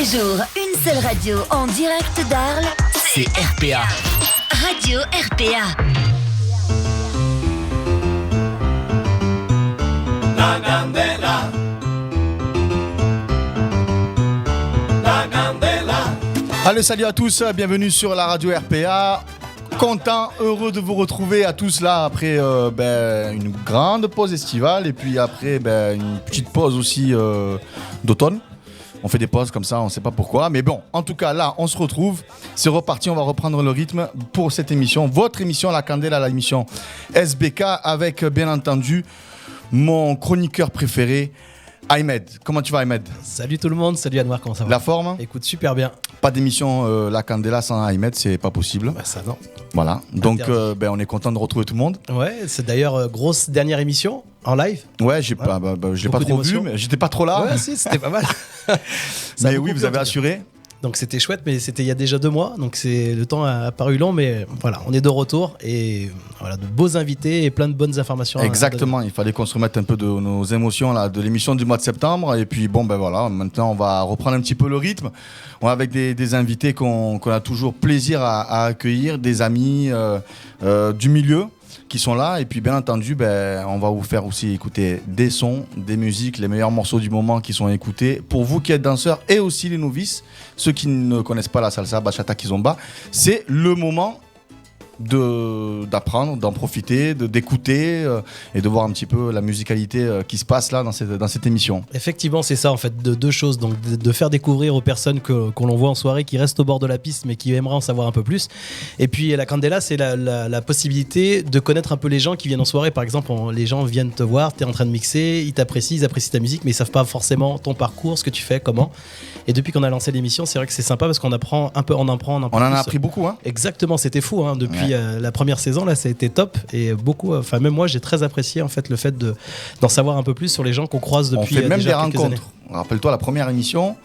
les jours, une seule radio en direct d'Arles, c'est RPA. Radio RPA. La candela. La candela. Allez, salut à tous, bienvenue sur la radio RPA. Content, heureux de vous retrouver à tous là après une grande pause estivale et puis après une petite pause aussi d'automne. On fait des pauses comme ça, on ne sait pas pourquoi. Mais bon, en tout cas, là, on se retrouve. C'est reparti, on va reprendre le rythme pour cette émission. Votre émission, La Candela, l'émission SBK, avec, bien entendu, mon chroniqueur préféré, Ahmed. Comment tu vas, Ahmed ? Salut tout le monde, salut Anwar, comment ça va ? La forme ? Écoute, super bien. Pas d'émission La Candela sans Ahmed, c'est pas possible. Bah ça non. Voilà, donc on est content de retrouver tout le monde. Ouais, c'est d'ailleurs grosse dernière émission en live. Ouais, je l'ai pas trop vu, mais j'étais pas trop là. Ouais, si, c'était pas mal. Mais oui, vous avez assuré. Donc c'était chouette, mais c'était il y a déjà 2 mois, donc le temps a paru long, mais voilà, on est de retour et voilà, de beaux invités et plein de bonnes informations. Exactement, il fallait qu'on se remette un peu de nos émotions là, de l'émission du mois de septembre, et puis voilà, maintenant on va reprendre un petit peu le rythme. On est avec des invités qu'on a toujours plaisir à accueillir, des amis du milieu qui sont là, et puis bien entendu on va vous faire aussi écouter des sons, des musiques, les meilleurs morceaux du moment qui sont écoutés pour vous qui êtes danseurs et aussi les novices, ceux qui ne connaissent pas la salsa, bachata, kizomba. C'est le moment d'apprendre, d'en profiter, d'écouter et de voir un petit peu la musicalité qui se passe là dans cette émission. Effectivement, c'est ça en fait, de 2 choses, donc de faire découvrir aux personnes qu'on l'on voit en soirée, qui restent au bord de la piste mais qui aimeraient en savoir un peu plus. Et puis la Candela, c'est la possibilité de connaître un peu les gens qui viennent en soirée. Par exemple, les gens viennent te voir, tu es en train de mixer, ils t'apprécient, ils apprécient ta musique, mais ils savent pas forcément ton parcours, ce que tu fais, comment. Et depuis qu'on a lancé l'émission, c'est vrai que c'est sympa parce qu'on apprend un peu, on en a appris beaucoup, hein. Exactement, c'était fou, hein. Depuis la première saison, là, ça a été top, et beaucoup, enfin même moi, j'ai très apprécié en fait le fait d'en savoir un peu plus sur les gens qu'on croise depuis. On fait même déjà des rencontres. Années. Rappelle-toi la première émission.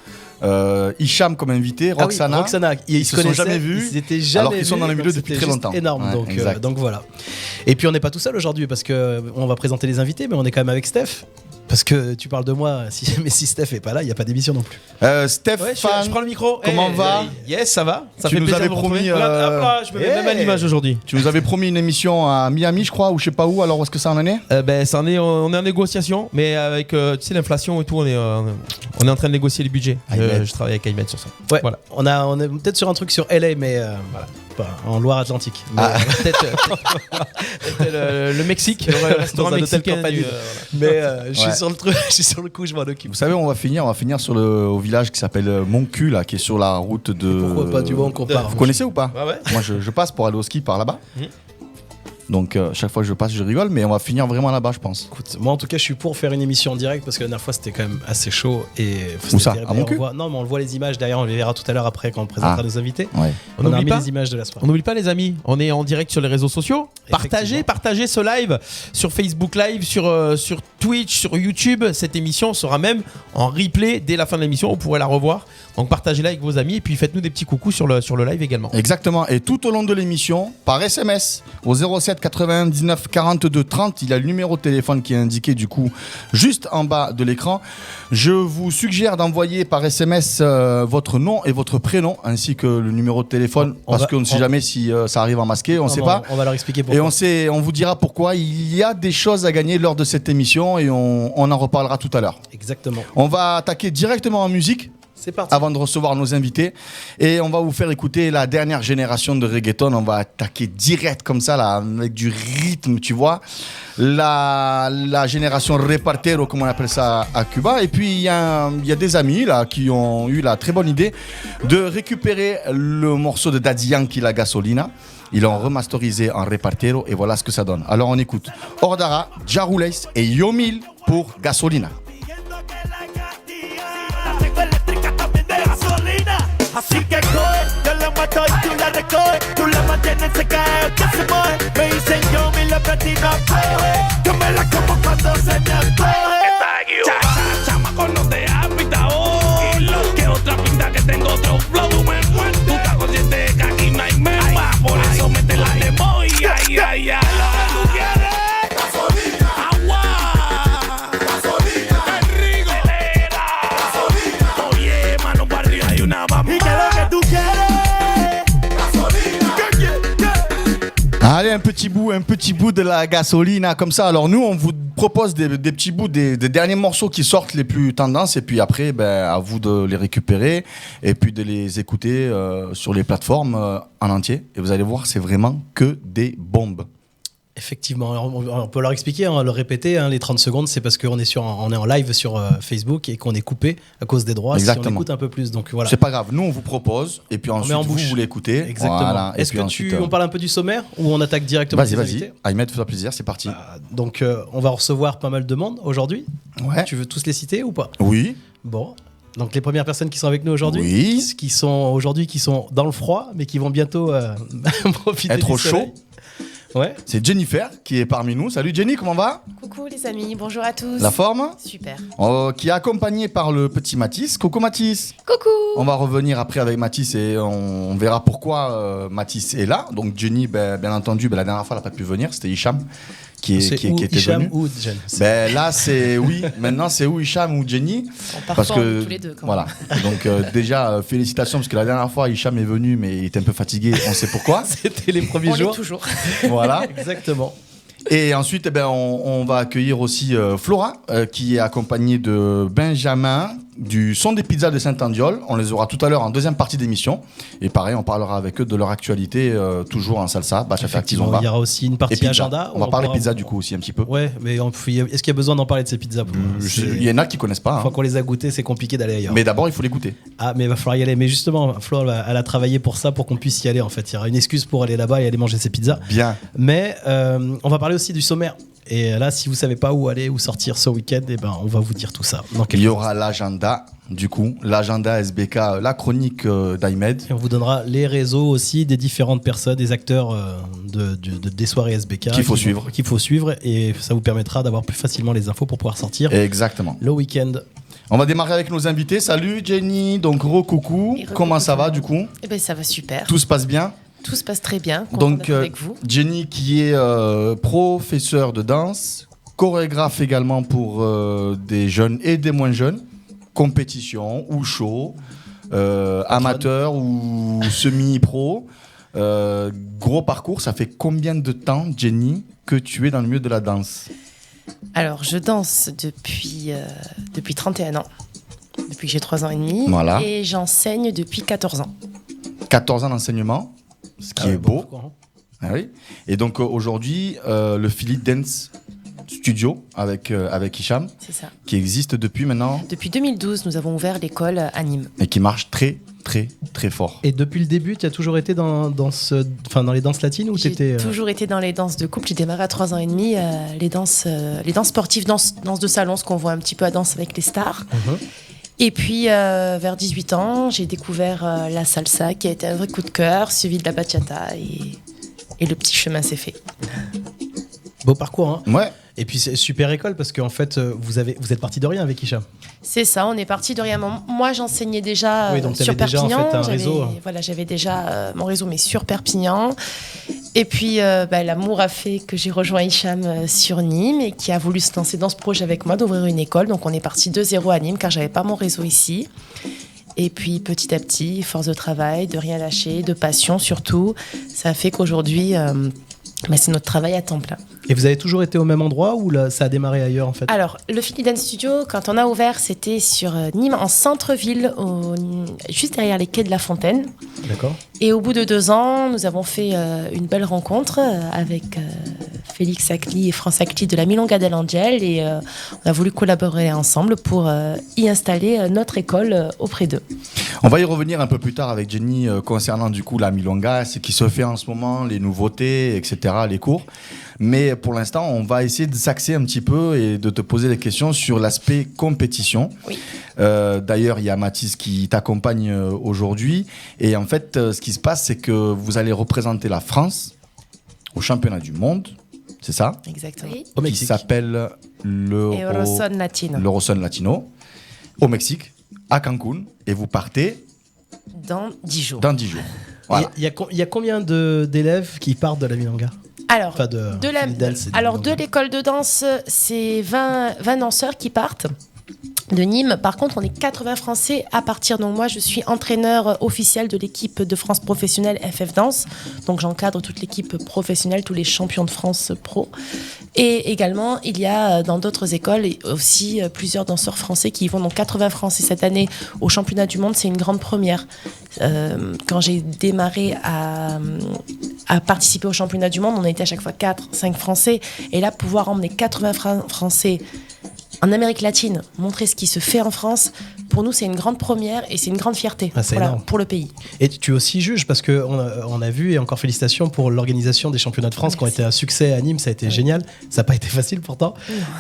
Hicham comme invité, Roxana, ils se sont jamais vus, ils étaient jamais alors qu'ils sont dans le milieu depuis très longtemps. Énorme, donc voilà. Et puis on n'est pas tout seul aujourd'hui parce que on va présenter les invités, mais on est quand même avec Steph. Parce que tu parles de moi, mais si Steph est pas là, il n'y a pas d'émission non plus. Steph, ouais, je prends le micro. Comment va ? Yes, ça va. Ça tu fait nous plaisir avais de vous promis. Hop là, je me mets même à l'image aujourd'hui. Tu nous avais promis une émission à Miami, je crois, ou je sais pas où. Alors, où est-ce que ça en est ? Ça en est, on est en négociation, mais avec tu sais l'inflation et tout, on est en train de négocier les budgets. Je travaille avec Ahmed sur ça. Ouais. Voilà. On est peut-être sur un truc sur LA, mais voilà. En Loire-Atlantique. Peut-être le Mexique, le restaurant mexicain. Mais je suis sur le truc, je suis sur le coup, je m'en occupe. Vous savez, on va finir au village qui s'appelle Montcu, là, qui est sur la route de. Pourquoi pas du bon qu'on part. Vous connaissez ou pas ? Ouais. Moi, je passe pour aller au ski par là-bas. Donc chaque fois que je passe, je rigole, mais on va finir vraiment là-bas, je pense. Écoute, moi en tout cas, je suis pour faire une émission en direct parce que la dernière fois c'était quand même assez chaud et. Où ça ? À Montcu ? Non, mais on le voit les images derrière, on les verra tout à l'heure après quand on présentera nos invités. Ouais. On a mis les images de la soirée. On n'oublie pas les amis, on est en direct sur les réseaux sociaux. Partagez ce live sur Facebook Live, sur Twitch, sur YouTube. Cette émission sera même en replay dès la fin de l'émission. Vous pourrez la revoir. Donc partagez-la avec vos amis et puis faites-nous des petits coucous sur le live également. Exactement. Et tout au long de l'émission, par SMS au 07 99 42 30, il y a le numéro de téléphone qui est indiqué du coup juste en bas de l'écran. Je vous suggère d'envoyer par SMS votre nom et votre prénom ainsi que le numéro de téléphone parce qu'on ne sait jamais si ça arrive en masqué, on ne sait pas. On va leur expliquer pourquoi. Et on vous dira pourquoi. Il y a des choses à gagner lors de cette émission et on en reparlera tout à l'heure. Exactement. On va attaquer directement en musique. C'est parti. Avant de recevoir nos invités. Et on va vous faire écouter la dernière génération de reggaeton. On va attaquer direct comme ça, là, avec du rythme, tu vois. La génération repartero, comme on appelle ça à Cuba. Et puis, il y a des amis là, qui ont eu la très bonne idée de récupérer le morceau de Daddy Yankee, La Gasolina. Ils l'ont remasterisé en repartero et voilà ce que ça donne. Alors, on écoute Ordara, Jarules et Yomil pour Gasolina. Así que coge, yo la mato y tú la recoges. Tú la mantienes seca, que se moje. Me dicen yo, mi la platina coge. Yo me la como cuando se me antoje. Chamaco, no te has pitado. Que otra pinta que tengo otro flow. Tú estás consciente que aquí no hay mema. Por eso mete la demo y ay, ay, ay. ¿Tú quieres? Gasolina. Agua. Gasolina. El rico. Gasolina. Oye, mano para arriba. Allez, un petit bout de la gasolina comme ça. Alors nous, on vous propose des petits bouts des derniers morceaux qui sortent les plus tendances et puis après, à vous de les récupérer et puis de les écouter sur les plateformes en entier. Et vous allez voir, c'est vraiment que des bombes. Effectivement, alors, on peut leur expliquer, le répéter, les 30 secondes, c'est parce qu'on est en live sur Facebook et qu'on est coupé à cause des droits. Exactement. Si on écoute un peu plus, donc voilà. C'est pas grave, nous on vous propose et puis ensuite vous l'écoutez. Exactement. Voilà, Est-ce que on parle un peu du sommaire ou on attaque directement? Vas-y. Ahmed, fais-toi plaisir, c'est parti. Donc on va recevoir pas mal de monde aujourd'hui. Ouais. Tu veux tous les citer ou pas? Oui. Bon. Donc les premières personnes qui sont avec nous aujourd'hui, Oui. qui sont dans le froid, mais qui vont bientôt profiter être du au soleil. chaud. Ouais. C'est Jennifer qui est parmi nous. Salut Jenny, comment va? Coucou les amis, bonjour à tous. La forme? Super. Qui est accompagné par le petit Mathis. Coucou Mathis. Coucou. On va revenir après avec Mathis et on verra pourquoi Mathis est là. Donc Jenny, bien entendu, la dernière fois elle n'a pas pu venir, c'était Hicham qui était Hicham venu. ou Jen. Là c'est maintenant c'est ou Hicham ou Jenny. Parce que tous les deux quand voilà. Donc déjà félicitations parce que la dernière fois Hicham est venu mais il était un peu fatigué, on sait pourquoi. C'était les premiers on jours. l'est toujours. Voilà. Exactement. Et ensuite, on va accueillir aussi Flora, qui est accompagnée de Benjamin, du Son des Pizzas de Saint-Andiol. On les aura tout à l'heure en deuxième partie d'émission. Et pareil, on parlera avec eux de leur actualité, toujours en salsa, bachata, kizomba. Il y aura aussi une partie agenda. On va parler pizza du coup aussi un petit peu. Ouais, mais est-ce qu'il y a besoin d'en parler de ces pizzas? Il y en a qui connaissent pas. Une fois qu'on les a goûtées, c'est compliqué d'aller ailleurs. Mais d'abord, il faut les goûter. Ah, mais il va falloir y aller. Mais justement, Flo, elle a travaillé pour ça, pour qu'on puisse y aller en fait. Il y aura une excuse pour aller là-bas et aller manger ces pizzas. Bien. Mais on va parler aussi du sommaire. Et là, si vous savez pas où aller, où sortir ce week-end, on va vous dire tout ça. Il y aura l'agenda, du coup, l'agenda SBK, la chronique d'Ahmed. Et on vous donnera les réseaux aussi des différentes personnes, des acteurs des soirées SBK. Qu'il faut suivre et ça vous permettra d'avoir plus facilement les infos pour pouvoir sortir. Exactement. Le week-end. On va démarrer avec nos invités. Salut Jenny, donc coucou. Comment ça va du coup? Ça va super. Tout se passe bien? Tout se passe très bien. Donc, avec vous. Jenny qui est professeure de danse, chorégraphe également pour des jeunes et des moins jeunes, compétition ou show, amateur ou semi-pro. Gros parcours, ça fait combien de temps, Jenny, que tu es dans le milieu de la danse? Alors, je danse depuis 31 ans, depuis que j'ai 3 ans et demi. Voilà. Et j'enseigne depuis 14 ans. 14 ans d'enseignement, ce qui est beau. Ah oui. Et donc aujourd'hui, le Philly Dance Studio avec Hicham, c'est ça, qui existe depuis maintenant. Depuis 2012, nous avons ouvert l'école à Nîmes. Et qui marche très très très fort. Et depuis le début, tu as toujours été dans les danses latines ou J'ai toujours été dans les danses de couple. J'ai démarré à 3 ans et demi, les danses sportives, danses de salon, ce qu'on voit un petit peu à Danse avec les stars. Et puis, vers 18 ans, j'ai découvert la salsa, qui a été un vrai coup de cœur, suivi de la bachata, et le petit chemin s'est fait. Beau parcours, hein? Ouais. Et puis, c'est super école, parce qu'en fait, vous êtes parti de rien avec Hicham. C'est ça, on est parti de rien. Moi, j'enseignais déjà sur déjà, Perpignan. En fait, un réseau. Voilà, j'avais déjà mon réseau, mais sur Perpignan. Et puis, l'amour a fait que j'ai rejoint Hicham sur Nîmes et qui a voulu se lancer dans ce projet avec moi, d'ouvrir une école. Donc, on est parti de zéro à Nîmes, car j'avais pas mon réseau ici. Et puis, petit à petit, force de travail, de rien lâcher, de passion surtout, ça a fait qu'aujourd'hui, c'est notre travail à temps plein. Et vous avez toujours été au même endroit ou là, ça a démarré ailleurs en fait? Alors, le Philly Dance Studio, quand on a ouvert, c'était sur Nîmes, en centre-ville, juste derrière les quais de la Fontaine. D'accord. Et au bout de 2 ans, nous avons fait une belle rencontre avec Félix Acli et France Acli de la Milonga del Angel. Et on a voulu collaborer ensemble pour y installer notre école auprès d'eux. On va y revenir un peu plus tard avec Jenny concernant du coup la Milonga, ce qui se fait en ce moment, les nouveautés, etc., les cours. Mais pour l'instant, on va essayer de s'axer un petit peu et de te poser des questions sur l'aspect compétition. Oui. D'ailleurs, il y a Mathis qui t'accompagne aujourd'hui. Et en fait, ce qui se passe, c'est que vous allez représenter la France au championnat du monde. C'est ça? Exactement. Au Qui Mexique. s'appelle Euroson Latino. l'Euroson Latino au Mexique, à Cancun. Et vous partez Dans 10 jours. dans 10 jours. Voilà. Il y a combien d'élèves qui partent de la Milonga? Alors, Enfin, de l'école de danse, c'est 20 danseurs qui partent. de Nîmes. Par contre, on est 80 Français à partir. Donc moi, je suis entraîneur officiel de l'équipe de France professionnelle FF Danse. Donc j'encadre toute l'équipe professionnelle, tous les champions de France pro. Et également, il y a dans d'autres écoles aussi plusieurs danseurs français qui y vont. Donc 80 Français cette année au championnat du monde, c'est une grande première. Quand j'ai démarré à participer au championnat du monde, on a été à chaque fois 4-5 Français. Et là, pouvoir emmener 80 Français en Amérique latine, montrer ce qui se fait en France, pour nous, c'est une grande première et c'est une grande fierté pour le pays. Et tu es aussi juge parce qu'on a vu, et encore félicitations pour l'organisation des championnats de France. Merci. Qui ont été un succès à Nîmes, ça a été génial. Ça n'a pas été facile pourtant,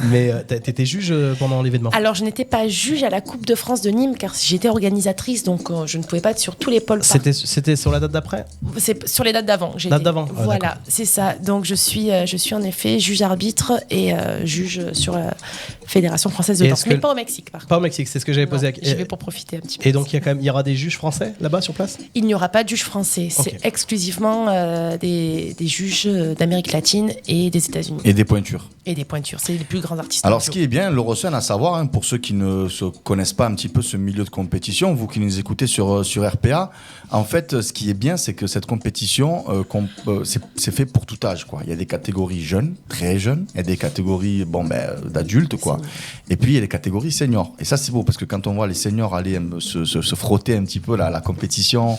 mais tu étais juge pendant l'événement. Alors, je n'étais pas juge à la Coupe de France de Nîmes car j'étais organisatrice, donc je ne pouvais pas être sur tous les pôles. C'était sur la date d'après ? C'est sur les dates d'avant. Date d'avant. Voilà, c'est ça. Donc, je suis en effet juge arbitre et juge sur la Fédération française de danse, mais pas au Mexique, par contre. Pas au Mexique, c'est ce que j'avais posé. Je vais pour profiter un petit peu. Et donc, il y aura des juges français là-bas sur place ? Il n'y aura pas de juges français. C'est Ok. exclusivement des juges d'Amérique latine et des États-Unis. Et des pointures. Et des pointures. C'est les plus grands artistes. Alors, ce qui est bien, l'Eurosun, à savoir, hein, pour ceux qui ne se connaissent pas un petit peu ce milieu de compétition, vous qui nous écoutez sur RPA, en fait, ce qui est bien, c'est que cette compétition, c'est fait pour tout âge, quoi. Il y a des catégories jeunes, très jeunes, il y a des catégories d'adultes, quoi. Et puis, il y a les catégories seniors. Et ça, c'est beau, parce que quand on voit les seniors aller se frotter un petit peu la compétition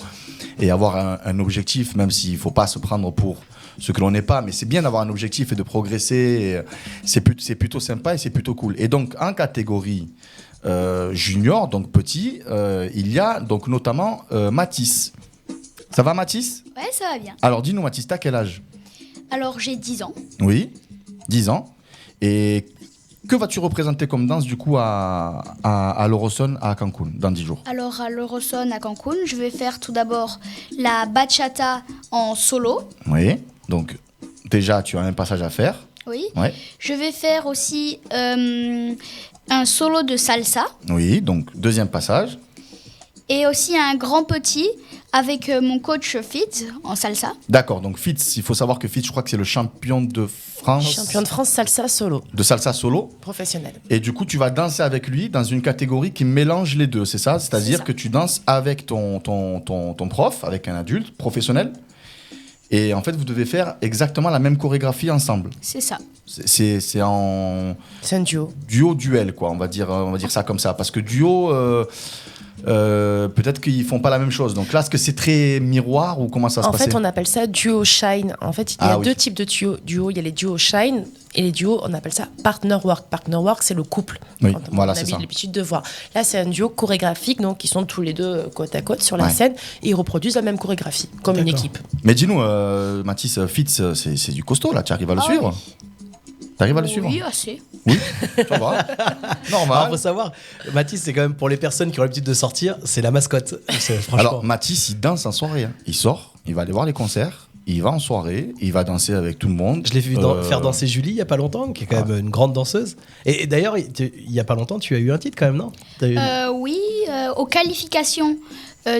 et avoir un objectif, même s'il ne faut pas se prendre pour ce que l'on n'est pas, mais c'est bien d'avoir un objectif et de progresser. C'est plutôt sympa et c'est plutôt cool. Et donc, en catégorie junior, donc petit, il y a donc notamment Mathis. Ça va, Mathis ? Ouais, ça va bien. Alors, dis-nous, Mathis, t'as quel âge ? Alors, j'ai 10 ans. Oui, 10 ans. Et que vas-tu représenter comme danse, du coup, à l'Eurosun à Cancun, dans 10 jours ? Alors, à l'Eurosun à Cancun, je vais faire tout d'abord la bachata en solo. Oui, donc déjà, tu as un passage à faire. Oui. Ouais. Je vais faire aussi un solo de salsa. Oui, donc deuxième passage. Et aussi un grand petit avec mon coach Fitz en salsa. D'accord, donc Fitz, il faut savoir que Fitz, je crois que c'est le champion de France. Champion de France salsa solo, De salsa solo. professionnel. Et du coup, tu vas danser avec lui dans une catégorie qui mélange les deux, c'est ça ? C'est-à-dire C'est ça. que tu danses avec ton prof, avec un adulte professionnel. Et en fait, vous devez faire exactement la même chorégraphie ensemble. C'est ça. C'est en C'est un duo. duo-duel, quoi, on va dire ça comme ça. Parce que duo, peut-être qu'ils font pas la même chose. Donc là, est-ce que c'est très miroir ou comment ça se En passe ? fait, on appelle ça duo shine. En fait, il y a deux types de duo. Il y a les duos shine et les duos, on appelle ça partner work. Partner work, c'est le couple. Oui, Quand voilà, on c'est a ça. l'habitude de voir. Là, c'est un duo chorégraphique, donc ils sont tous les deux côte à côte sur la Ouais. scène et ils reproduisent la même chorégraphie, comme une D'accord. équipe. Mais dis-nous, Mathis, Fitz, c'est du costaud là, tu arrives à le suivre ? Tu arrives à le suivre ? Oui, assez. Oui, ça va. Alors, Normal. faut savoir, Mathis, c'est quand même pour les personnes qui ont l'habitude de sortir, c'est la mascotte. Franchement. Alors, Mathis, il danse en soirée. Hein. Il sort, il va aller voir les concerts, il va en soirée, il va danser avec tout le monde. Je l'ai vu faire danser Julie il y a pas longtemps, qui est quand même une grande danseuse. Et d'ailleurs, il y a pas longtemps, tu as eu un titre quand même, non ? T'as eu- Oui, aux qualifications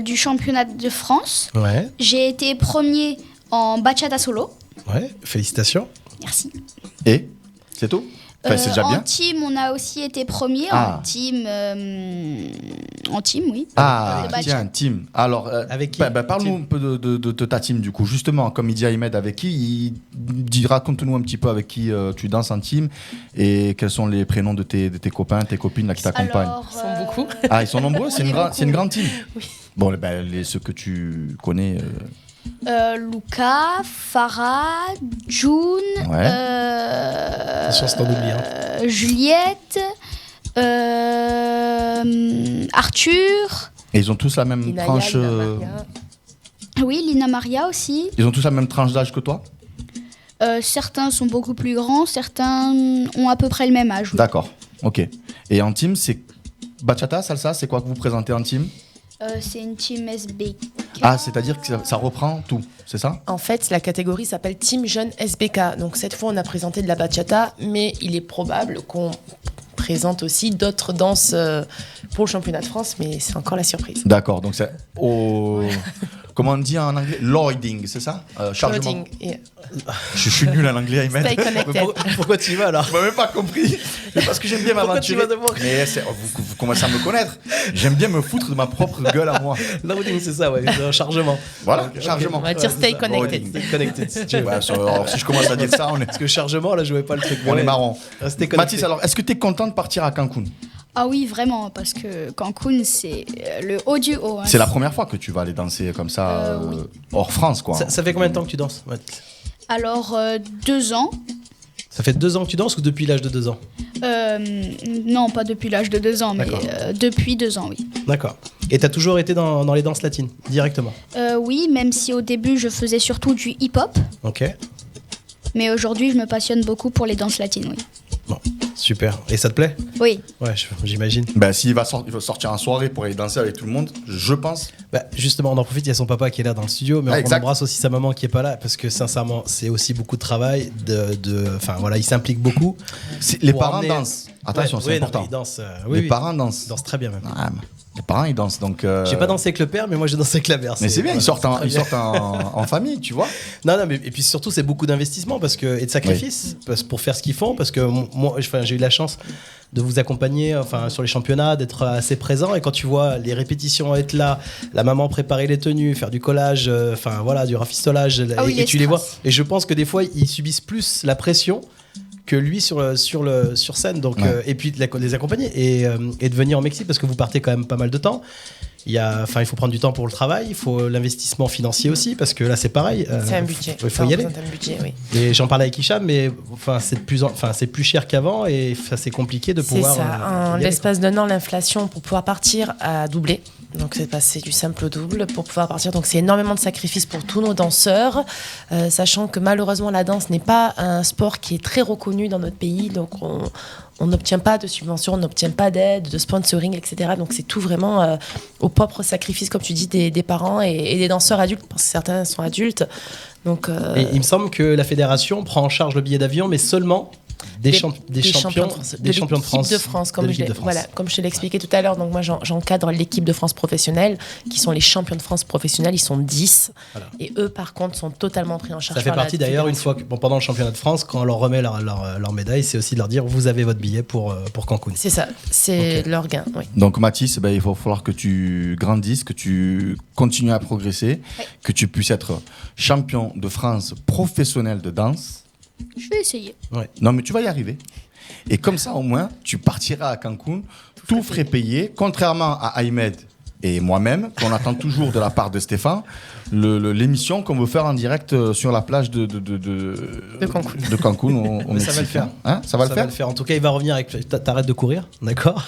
du championnat de France, Ouais, j'ai été premier en bachata solo. ouais, félicitations. Merci. Et c'est tout ? Enfin, c'est déjà en bien. team, on a aussi été premier. Ah. En team, oui. Ah, Avec- tiens, team. Alors, Avec qui parle-nous un peu de ta team du coup. Justement, comme il dit Ahmed, avec qui raconte-nous un petit peu avec qui tu danses en team et quels sont les prénoms de tes copains, tes copines là, qui t'accompagnent. Alors, Ils sont beaucoup. Ah, ils sont nombreux. C'est on est c'est une beaucoup. grande team. Bon, ceux que tu connais. Luca, Farah, June, Ouais. Attention, c'est en oublié, hein. Juliette, Arthur, Et ils ont tous la même Inaya, tranche. Ina Maria. oui, Lina Maria aussi. Ils ont tous la même tranche d'âge que toi. Certains sont beaucoup plus grands, certains ont à peu près le même âge. oui. D'accord. Ok. Et en team, c'est bachata, salsa. C'est quoi que vous présentez en team? C'est une team SBK. Ah, c'est-à-dire que ça reprend tout, c'est ça? En fait, la catégorie s'appelle Team Jeune SBK. Donc cette fois, on a présenté de la bachata, mais il est probable qu'on présente aussi d'autres danses pour le championnat de France, mais c'est encore la surprise. D'accord. Donc c'est au comment on dit en anglais? Loading, c'est ça? Chargement. Loading, yeah. Je suis nul en anglais, Aymed. Stay connected. Pourquoi tu y vas alors? Tu m'as même pas compris. Mais parce que j'aime bien Pourquoi tu m'aventurer. vas devoir- Mais vous commencez à me connaître. J'aime bien me foutre de ma propre gueule à moi. Loading, c'est ça, ouais, un chargement. Voilà, chargement. On va dire stay connected. Loading. Connected, si tu veux. Ouais, alors, si je commence à dire ça, Parce que chargement, là, je jouais pas le truc. on est marrant. Restez connectés. Mathis, alors, est-ce que tu es content de partir à Cancun? Ah oui, vraiment, parce que Cancun, c'est le haut du haut. Hein. C'est la première fois que tu vas aller danser comme ça, Oui. hors France, quoi. Ça fait combien de temps que tu danses? Ouais. Alors, 2 ans. Ça fait 2 ans que tu danses ou depuis l'âge de 2 ans? Non, pas depuis l'âge de 2 ans, mais D'accord. depuis 2 ans, oui. D'accord. Et t'as toujours été dans les danses latines, directement? Oui, même si au début, je faisais surtout du hip-hop. Ok. Mais aujourd'hui, je me passionne beaucoup pour les danses latines, oui. Bon, super. Et ça te plaît? Oui. Ouais, j'imagine. Ben, s'il va, il va sortir en soirée pour aller danser avec tout le monde, je pense. Bah, justement, on en profite, il y a son papa qui est là dans le studio, mais Ah, on exact. embrasse aussi sa maman qui est pas là, parce que sincèrement, c'est aussi beaucoup de travail. Enfin voilà, il s'implique beaucoup. Les Pour parents emmener- dansent. Attention, Ouais, c'est ouais, important. non, mais ils dansent, oui, Les oui. parents dansent. Ils dansent très bien même. Ah, mais les parents, ils dansent. Donc, J'ai pas dansé avec le père, mais moi j'ai dansé avec la mère. Mais c'est bien, voilà, ils sortent, c'est très ils bien. sortent en famille, tu vois. Non, mais et puis surtout, c'est beaucoup d'investissement et de sacrifices pour faire ce qu'ils font. Parce que moi, j'ai eu la chance de vous accompagner sur les championnats, d'être assez présent. Et quand tu vois les répétitions être là, la maman préparer les tenues, faire du collage, du rafistolage, Ah oui, et les tu les vois. strass. Et je pense que des fois, ils subissent plus la pression que lui sur scène. Donc, Ouais. et puis de les accompagner et de venir au Mexique parce que vous partez quand même pas mal de temps. Il faut prendre du temps pour le travail, il faut l'investissement financier aussi parce que là c'est pareil. C'est un budget. Il faut Ça y aller. représente un budget, oui. Et j'en parlais avec Hicham, mais c'est plus cher qu'avant et c'est compliqué de C'est pouvoir. ça. En y aller. l'espace d'un an, l'inflation pour pouvoir partir a doublé. Donc c'est passé du simple au double pour pouvoir partir. Donc c'est énormément de sacrifices pour tous nos danseurs, sachant que malheureusement la danse n'est pas un sport qui est très reconnu dans notre pays. Donc on n'obtient pas de subventions, on n'obtient pas d'aide, de sponsoring, etc. Donc c'est tout vraiment au propre sacrifice, comme tu dis, des parents et des danseurs adultes, parce que certains sont adultes. Donc, Et il me semble que la fédération prend en charge le billet d'avion, mais seulement des champions de France, des champions de France. de France, comme de je l'équipe l'ai de France. voilà, comme je te l'ai expliqué tout à l'heure. Donc moi j'encadre l'équipe de France professionnelle, qui sont les champions de France professionnels. Ils sont 10 Voilà. et eux par contre sont totalement pris en charge. Ça fait par la partie d'ailleurs, une fédération. fois que, pendant le championnat de France, quand on leur remet leur médaille, c'est aussi de leur dire vous avez votre billet pour Cancun. C'est ça, c'est Ok. leur gain. Oui. Donc, Mathis, il va falloir que tu grandisses, que tu continues à progresser, que tu puisses être champion de France professionnel de danse. Je vais essayer. Non, mais tu vas y arriver. Et comme ça, au moins, tu partiras à Cancun, tout frais payé, contrairement à Aymed et moi-même, qu'on attend toujours de la part de Stéphane, l'émission qu'on veut faire en direct sur la plage de Cancun. de Cancun au Mais ça Mexique. va le faire. Hein, ça va le faire. En tout cas, il va revenir avec. T'arrêtes de courir, d'accord?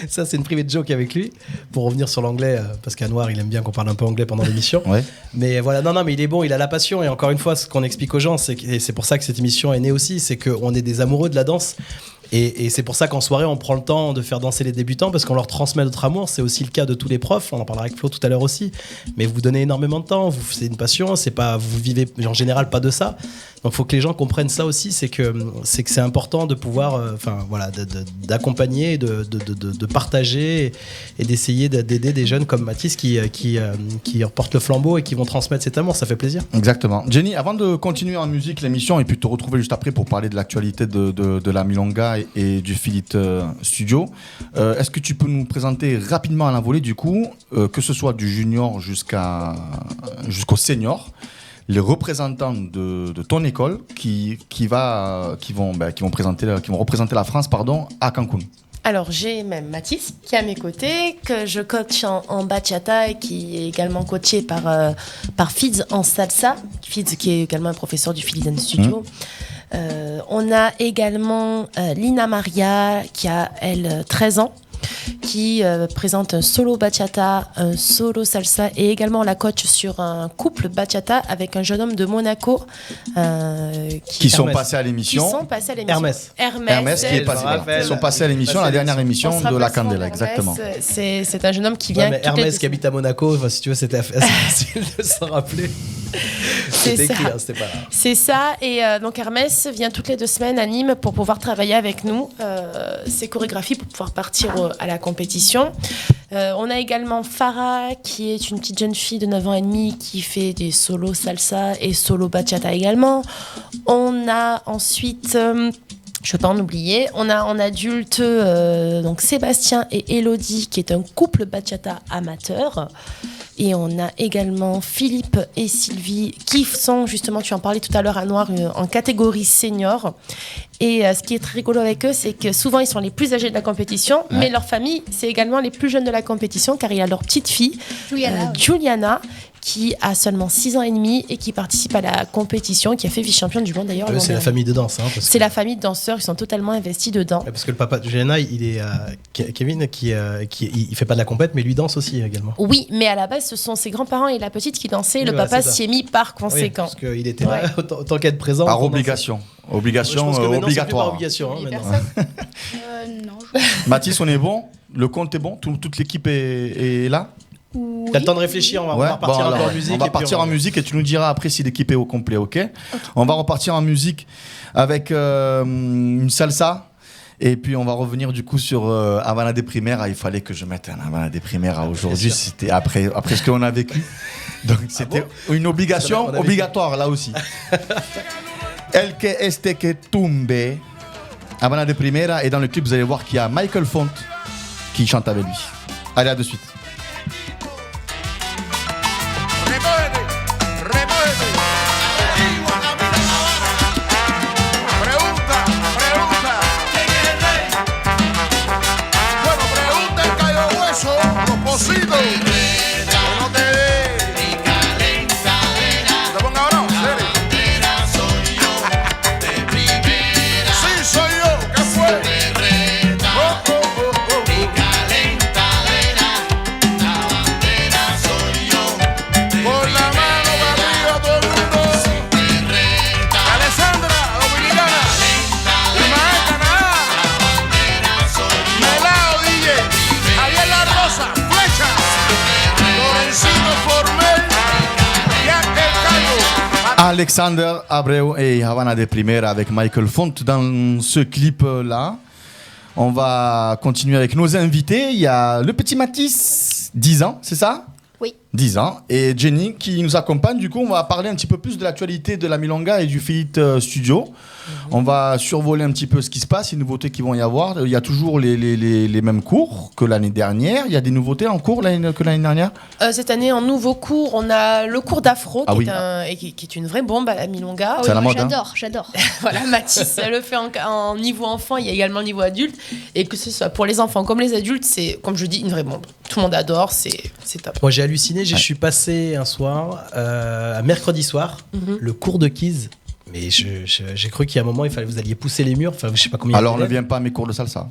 Ça, c'est une private joke avec lui pour revenir sur l'anglais parce qu'Anouar, il aime bien qu'on parle un peu anglais pendant l'émission. Ouais. Mais voilà, non, mais il est bon, il a la passion. Et encore une fois, ce qu'on explique aux gens, et c'est pour ça que cette émission est née aussi, c'est qu'on est des amoureux de la danse. Et c'est pour ça qu'en soirée, on prend le temps de faire danser les débutants parce qu'on leur transmet notre amour. C'est aussi le cas de tous les profs. On en parlera avec Flo tout à l'heure aussi. Mais vous donnez énormément de temps. C'est une passion. C'est pas, vous vivez en général pas de ça. Donc, il faut que les gens comprennent ça aussi. C'est que c'est important de pouvoir, d'accompagner, de partager et d'essayer d'aider des jeunes comme Mathis qui reportent le flambeau et qui vont transmettre cet amour. Ça fait plaisir. Exactement. Jenny, avant de continuer en musique l'émission et puis te retrouver juste après pour parler de l'actualité de la Milonga et du Philippe Studio, est-ce que tu peux nous présenter rapidement à la volée du coup, que ce soit du junior jusqu'au senior, les représentants de ton école qui vont représenter la France à Cancun? Alors j'ai même Mathis qui est à mes côtés, que je coach en bachata et qui est également coaché par Fids en salsa. Fids qui est également un professeur du Philippe Studio. On a également Lina Maria qui a, elle, 13 ans, qui présente un solo bachata, un solo salsa et également la coach sur un couple bachata avec un jeune homme de Monaco Qui sont Hermès. passés à l'émission. Hermès qui est Elle, passé. je Voilà. rappelle. Ils sont passés à l'émission, la dernière émission On se de la rappelle souvent Candela, d'Hermès. exactement. C'est un jeune homme qui Ouais, vient. mais toutes les Hermès deux qui habite à Monaco, si tu veux, c'était assez facile de s'en rappeler. C'était ça. écrit, hein, c'était pas grave. C'est ça, et donc Hermès vient toutes les 2 semaines à Nîmes pour pouvoir travailler avec nous ses chorégraphies pour pouvoir partir à la compétition. On a également Farah, qui est une petite jeune fille de 9 ans et demi qui fait des solos salsa et solo bachata également. On a ensuite, je ne veux pas en oublier, on a en adulte donc Sébastien et Elodie, qui est un couple bachata amateur. Et on a également Philippe et Sylvie, qui sont justement, tu en parlais tout à l'heure à Noir, en catégorie senior. Et ce qui est très rigolo avec eux, c'est que souvent ils sont les plus âgés de la compétition, mais leur famille, c'est également les plus jeunes de la compétition, car il y a leur petite fille, Juliana, qui a seulement 6 ans et demi et qui participe à la compétition, qui a fait vice-championne du monde d'ailleurs. C'est la famille de danse. C'est la famille de danseurs, ils sont totalement investis dedans. Parce que le papa de Juliana, il est Kevin, il fait pas de la compète, mais lui danse aussi également. Oui, mais à la base, ce sont ses grands-parents et la petite qui dansaient. Oui, le voilà, papa c'est ça. s'y est mis par conséquent. Oui, parce qu'il était là, autant qu'être présent. Par obligation. Obligation Je pense que maintenant, c'est plus par obligatoire. obligation. Maintenant. Non. Mathis, on est bon? Le compte est bon? Toute l'équipe est là? Oui. T'as le temps de réfléchir, on va repartir un peu en musique. On va partir en musique et tu nous diras après si l'équipe est au complet, ok? On va repartir en musique avec une salsa. Et puis on va revenir du coup sur Havana de Primera. Il fallait que je mette un Havana de Primera aujourd'hui. C'était après ce qu'on a vécu. Donc c'était une obligation obligatoire là aussi. El que este que tumbe. Havana de Primera. Et dans le clip, vous allez voir qu'il y a Michael Font qui chante avec lui. Allez, à de suite. Alexander Abreu et Havana de Primera avec Michael Font dans ce clip-là. On va continuer avec nos invités. Il y a le petit Mathis, 10 ans, c'est ça? Oui. 10 ans. Et Jenny qui nous accompagne. Du coup, on va parler un petit peu plus de l'actualité de la Milonga et du Philippe Studio. On va survoler un petit peu ce qui se passe, les nouveautés qui vont y avoir. Il y a toujours les mêmes cours que l'année dernière. Il y a des nouveautés en cours que l'année dernière. Cette année, en nouveau cours, on a le cours d'afro, Ah qui, oui. qui est une vraie bombe à la Milonga. C'est à la mode, hein. J'adore. Voilà, Mathis le fait en niveau enfant, il y a également le niveau adulte. Et que ce soit pour les enfants comme les adultes, c'est, comme je dis, une vraie bombe. Tout le monde adore, c'est top. Moi, j'ai halluciné. Je suis passé un soir, mercredi soir, le cours de Keys. Mais j'ai cru qu'il y a un moment, vous alliez pousser les murs. Enfin, je sais pas combien. Alors ne viens pas à mes cours de salsa.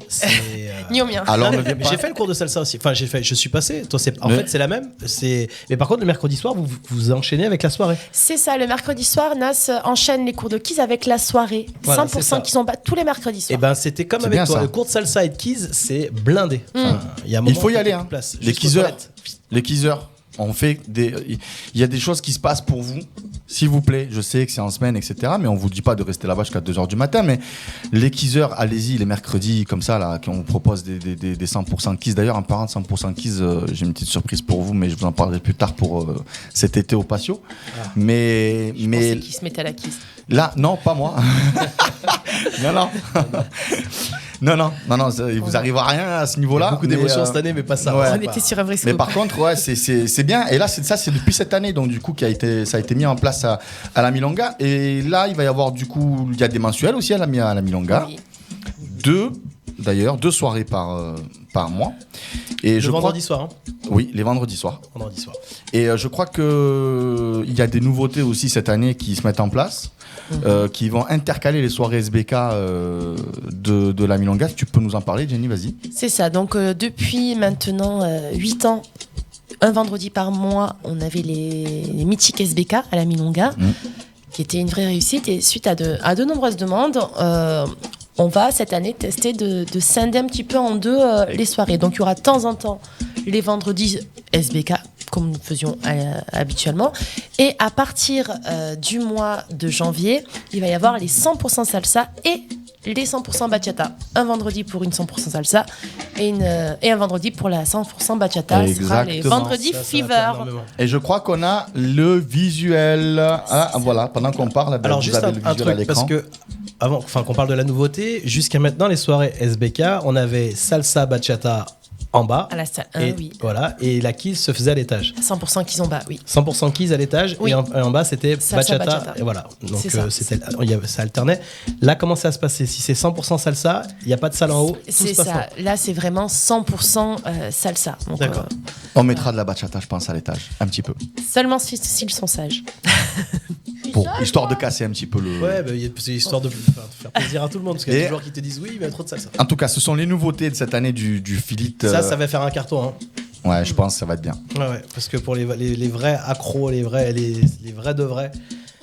Ni au mien. Alors ne viens Mais pas. j'ai fait le cours de salsa aussi. Enfin, je suis passé. Toi, en fait, c'est la même. Mais par contre, le mercredi soir, vous enchaînez avec la soirée. C'est ça, le mercredi soir, Nas enchaîne les cours de Keys avec la soirée. Voilà, c'est ça. 100% qui sont tous les mercredis Et soirs. ben, c'était comme C'est avec bien toi. ça. Le cours de salsa et de Keys, c'est blindé. Enfin, il y a un moment, Il faut y où aller. t'as Hein. plus de place. Les Jusqu'aux Keysers. toilettes. Les Keysers. On fait il y a des choses qui se passent pour vous, s'il vous plaît. Je sais que c'est en semaine, etc. Mais on vous dit pas de rester là-bas jusqu'à 2h du matin. Mais les Keysers, allez-y, les mercredis, comme ça, là, qu'on vous propose des 100% Keys. D'ailleurs, en parlant de 100% Keys, j'ai une petite surprise pour vous, mais je vous en parlerai plus tard pour cet été au patio. Mais Je pensais qu'ils se mettaient à la Keys. là, non, pas moi. non, il vous arrive à rien à ce niveau-là. Beaucoup mais, d'émotions cette année, mais pas ça. ouais. On était sur un vrai Mais scoop. par contre, ouais, c'est bien. Et là, c'est depuis cette année, donc du coup, ça a été mis en place à la Milonga. Et là, il va y avoir du coup, il y a des mensuels aussi à la Milonga. Oui. Deux soirées par mois. Et Le vendredi soir. Oui, les vendredis soirs. Vendredi soir. Et je crois que il y a des nouveautés aussi cette année qui se mettent en place, qui vont intercaler les soirées SBK de la Milonga. Tu peux nous en parler, Jenny, vas-y. C'est ça, donc depuis maintenant 8 ans, un vendredi par mois, on avait les mythiques SBK à la Milonga, qui était une vraie réussite. Et suite à de nombreuses demandes, on va cette année tester de scinder un petit peu en deux les soirées. Donc il y aura de temps en temps les vendredis SBK, comme nous faisions habituellement. Et à partir du mois de janvier, il va y avoir les 100% salsa et les 100% bachata un vendredi pour une 100% salsa et un vendredi pour la 100% bachata. Ce sera les Exactement. vendredis Ça va Fever. faire énormément. Et je crois qu'on a le visuel. Ah, voilà, pendant qu'on parle, ben, Alors vous juste avez un le visuel à truc, l'écran. parce que avant, qu'on parle de la nouveauté, jusqu'à maintenant les soirées SBK, on avait salsa bachata en bas. À la salle 1, Et, oui. Voilà, et la kiss se faisait à l'étage. 100% qu'ils ont bas, oui. 100% keys à l'étage Oui. et en bas c'était Salsa, bachata, bachata. et voilà. Donc C'est ça. ça alternait. Là comment ça va se passer? Si c'est 100% salsa, il n'y a pas de salle en haut, tout C'est se passe ça. Là, c'est vraiment 100% salsa. Donc, D'accord. On mettra de la bachata, je pense, à l'étage, un petit peu. seulement s'ils sont sages. Pour, histoire de casser un petit peu le... Ouais, bah, c'est histoire de faire plaisir à tout le monde parce qu'il y a Et- des joueurs qui te disent oui, mais il y a trop de salsa. En tout cas, ce sont les nouveautés de cette année du Philly. Ça va faire un carton. Hein. Ouais, je pense que ça va être bien. Ouais, parce que pour les vrais accros, les vrais de vrais,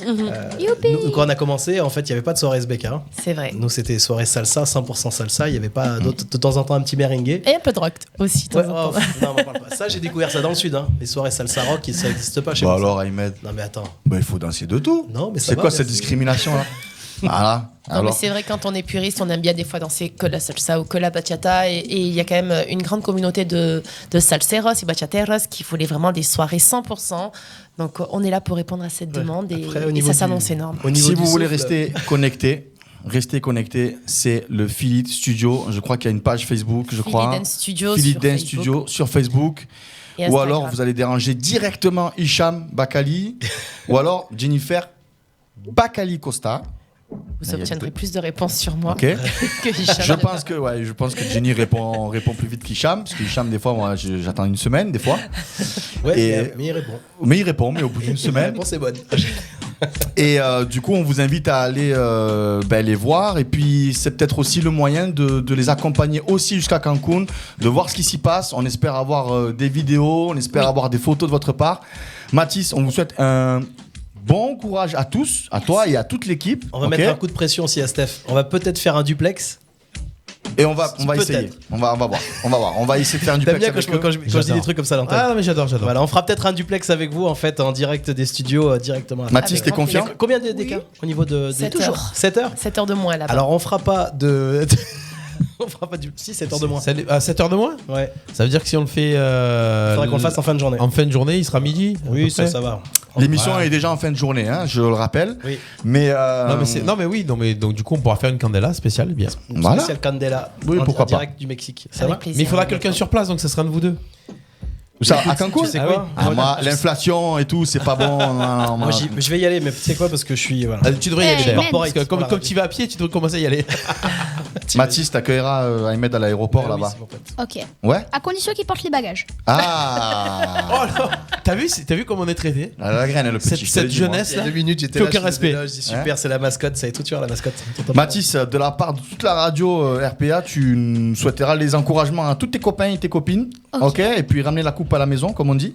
nous, quand on a commencé, en fait, il n'y avait pas de soirée SBK. Hein. C'est vrai. Nous, c'était soirée salsa, 100% salsa. Il n'y avait pas de temps en temps un petit merengue. Et un peu de rock aussi. de Ouais, temps en temps. non, on m'en parle pas. Ça, j'ai découvert ça dans le sud. Hein. Les soirées salsa rock, ça n'existe pas chez Bon moi. alors, Ahmed, Non, mais attends. il faut danser de tout. Non, mais ça c'est va, quoi merci. cette discrimination-là? Voilà. Non, mais Alors, c'est vrai, quand on est puriste, on aime bien des fois danser que la salsa ou que la bachata. Et il y a quand même une grande communauté de salseros et bachateros qui voulaient vraiment des soirées 100%. Donc, on est là pour répondre à cette demande et, Après, au et niveau ça du- s'annonce énorme. Au niveau si du vous voulez souffle, rester connecté, c'est le Philly Studio. Je crois qu'il y a une page Facebook, je Philly crois. Dance Studio Philly sur Dance Facebook Studio sur Facebook. et Ou Instagram. alors, vous allez déranger directement Hicham Bakali. Ou alors, Jennifer Bakali Costa. Vous obtiendrez plus de réponses sur moi Ok. que Hicham. Je pense que Jenny répond plus vite qu'Hicham. Parce qu'Hicham, des fois, moi, j'attends une semaine, des fois. Ouais, Et- mais il répond. Mais il répond, mais au bout d'une La semaine. réponse est bonne. Et du coup, on vous invite à aller les voir. Et puis, c'est peut-être aussi le moyen de les accompagner aussi jusqu'à Cancun, de voir ce qui s'y passe. On espère avoir des vidéos, on espère avoir des photos de votre part. Mathis, on vous souhaite un bon courage à tous, à toi et à toute l'équipe. On va ok mettre un coup de pression aussi à Steph. On va peut-être faire un duplex. Et on va Peut-être. essayer. On va voir. On va essayer de faire un T'aimes duplex bien avec eux. quand je dis J'adore. des trucs comme ça à l'antenne. Ah non, mais j'adore. Voilà, on fera peut-être un duplex avec vous en fait en direct des studios directement. Mathis, Avec t'es grand confiant? plaisir. Combien d'écarts au niveau de 7 toujours heures. 7 heures. 7 heures de moins là-bas. Alors on fera pas de on fera pas du 7 heures de moins. À 7 heures de moins. Ouais. Ça veut dire que si on le fait. Faudrait qu'on le fasse en fin de journée. En fin de journée, il sera midi. à Oui, peu près. ça va. L'émission est déjà en fin de journée, hein, je le rappelle. Oui. Mais, Non mais donc du coup on pourra faire une candela spéciale bien. Voilà. Spécial Candela. Oui, pourquoi en pas. direct du Mexique. Ça Avec va plaisir. Mais il faudra quelqu'un sur place donc ça sera un de vous deux. Ça, à Cancun? Tu sais quoi Moi, l'inflation et tout, c'est pas bon. Non, Moi, je vais y aller, mais tu sais quoi, parce que je suis. Voilà. Tu devrais y aller. Hey, d'ailleurs. man. Parce que comme Voilà. tu vas à pied, tu devrais commencer à y aller. Mathis t'accueillera Ahmed à l'aéroport Ah oui, là-bas. c'est mon pote. Ok. Ouais. À condition qu'il porte les bagages. Ah. Oh non. T'as vu comment on est traité? Ah, la graine, le petit. Cette je te l'ai dit, moi. jeunesse Il y a là. 2 minutes, j'étais Plus là. aucun je respect. faisais là, je dis super, c'est la mascotte, ça est tout tuer la mascotte. Mathis, de la part de toute la radio RPA, tu nous souhaiteras les encouragements à tous tes copains et tes copines. Ok. Et puis ramener la coupe à la maison, comme on dit.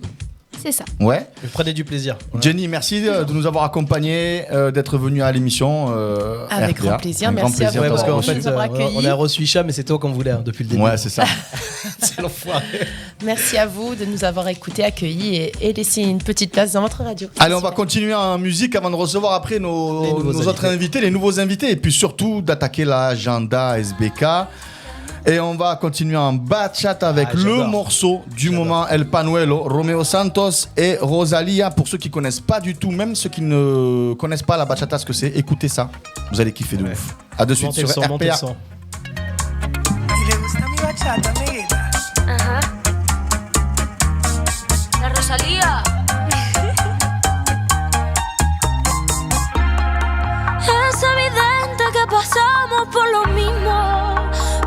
C'est ça. Ouais. Prenez du plaisir. Voilà. Jenny, merci de nous avoir accompagnés, d'être venu à l'émission. Avec RPA. grand plaisir, Un grand merci à plaisir vous. Ouais, parce d'avoir qu'en reçu. fait, nous avoir accueillis. on a reçu Hicham, mais c'est toi qu'on voulait hein, depuis le début. Ouais, c'est ça. c'est l'enfoiré. Merci à vous de nous avoir écoutés, accueillis et laissé une petite place dans votre radio. Allez, on va continuer en musique avant de recevoir après Les nos nouveaux autres invités, les nouveaux invités, et puis surtout d'attaquer l'agenda SBK. Et on va continuer en bachata avec Ah, le j'adore. morceau du moment, El Panuelo, Romeo Santos et Rosalia. Pour ceux qui connaissent pas du tout, même ceux qui ne connaissent pas la bachata, ce que c'est, écoutez ça. Vous allez kiffer de ouf. À de suite Montez le sur son, montez le RPA. son. Y le gusta mi bachata, amiguita. Ajá. La Rosalía. Es evidente que pasamos por lo mismo,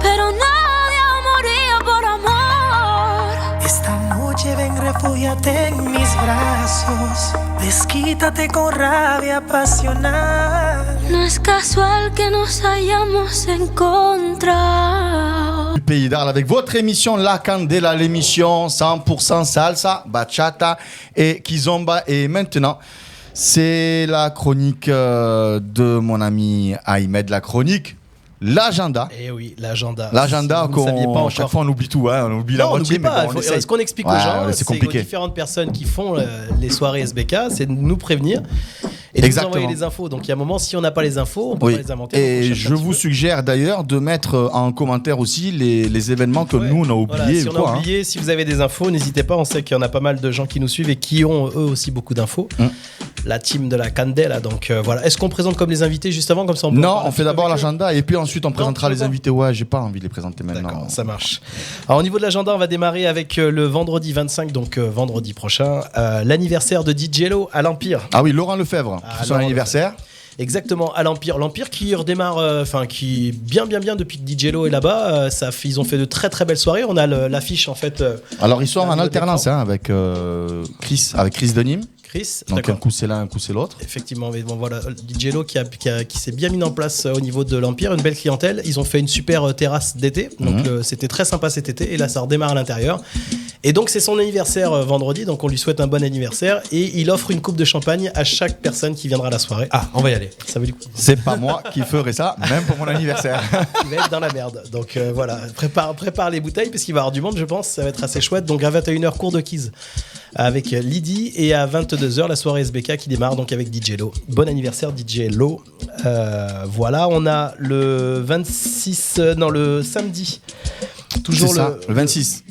pero nadie moría por amor. Esta noche ven, refúgiate en mis brazos. Desquítate con rabia pasional. No es casual que nos hayamos encontrado. Du Pays d'Arles avec votre émission La Candela, l'émission 100% salsa, bachata et kizomba. Et maintenant, c'est la chronique de mon ami Ahmed, la chronique, l'agenda. Eh oui, l'agenda. L'agenda, Si vous ne saviez pas à chaque encore. fois on oublie tout, hein, on oublie la Non, on moitié, n'oublie mais pas. bon, on essaye. Ce qu'on explique aux Ouais, gens, ouais, c'est c'est compliqué. aux différentes personnes qui font les soirées SBK, c'est de nous prévenir. et de vous Exactement. envoyer les infos. Donc il y a un moment, si on n'a pas les infos, on peut pas les inventer. Et donc on cherche je un petit vous peu. suggère d'ailleurs de mettre en commentaire aussi les événements que nous on a oubliés. Voilà, si on quoi, a oublié, si vous avez des infos, n'hésitez pas. On sait qu'il y en a pas mal de gens qui nous suivent et qui ont eux aussi beaucoup d'infos. La team de la Candela. Donc voilà. Est-ce qu'on présente comme les invités juste avant, comme ça on peut en Non, parler on un fait petit peu d'abord avec eux. l'agenda et puis ensuite on présentera tu les veux pas invités. Ouais, j'ai pas envie de les présenter maintenant. D'accord, ça marche. Alors au niveau de l'agenda, on va démarrer avec le vendredi 25, donc vendredi prochain, l'anniversaire de DJ Lo à l'Empire. Ah oui, Laurent Lefebvre, son Laurent anniversaire. Exactement, à l'Empire. L'Empire qui redémarre, qui bien depuis que DJ Lo est là-bas. Ils ont fait de très très belles soirées. On a l'affiche en fait. Alors ils sont au en niveau alternance d'écran. avec Chris de Nîmes. Chris, Donc d'accord. un coup c'est l'un, un coup c'est l'autre. Effectivement, mais bon, voilà, DJ Lo qui s'est bien mis en place au niveau de l'Empire, une belle clientèle. Ils ont fait une super terrasse d'été, donc c'était très sympa cet été. Et là, ça redémarre à l'intérieur. Et donc, c'est son anniversaire vendredi, donc on lui souhaite un bon anniversaire. Et il offre une coupe de champagne à chaque personne qui viendra à la soirée. Ah, on va y aller. Ça veut dire C'est pas moi qui ferai ça, même pour mon anniversaire. il va être dans la merde. Donc voilà, prépare les bouteilles parce qu'il va y avoir du monde, je pense. Ça va être assez chouette. Donc à 21h, cours de quiz avec Lydie. Et à 22h, la soirée SBK qui démarre donc avec DJ Lo. Bon anniversaire DJ Lo. Voilà, on a le 26, le samedi. Toujours C'est ça, le 26.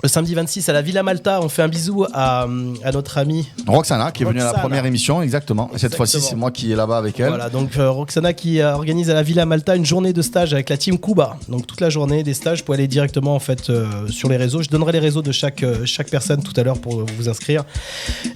Le samedi 26 à la Villa Malta, on fait un bisou à notre amie Roxana qui est venue à la Roxana. première émission, exactement. Et cette fois-ci, c'est moi qui est là-bas avec elle. Voilà, donc Roxana qui organise à la Villa Malta une journée de stage avec la team Kuba. Donc toute la journée des stages, vous pouvez aller directement en fait sur les réseaux. Je donnerai les réseaux de chaque personne tout à l'heure pour vous inscrire.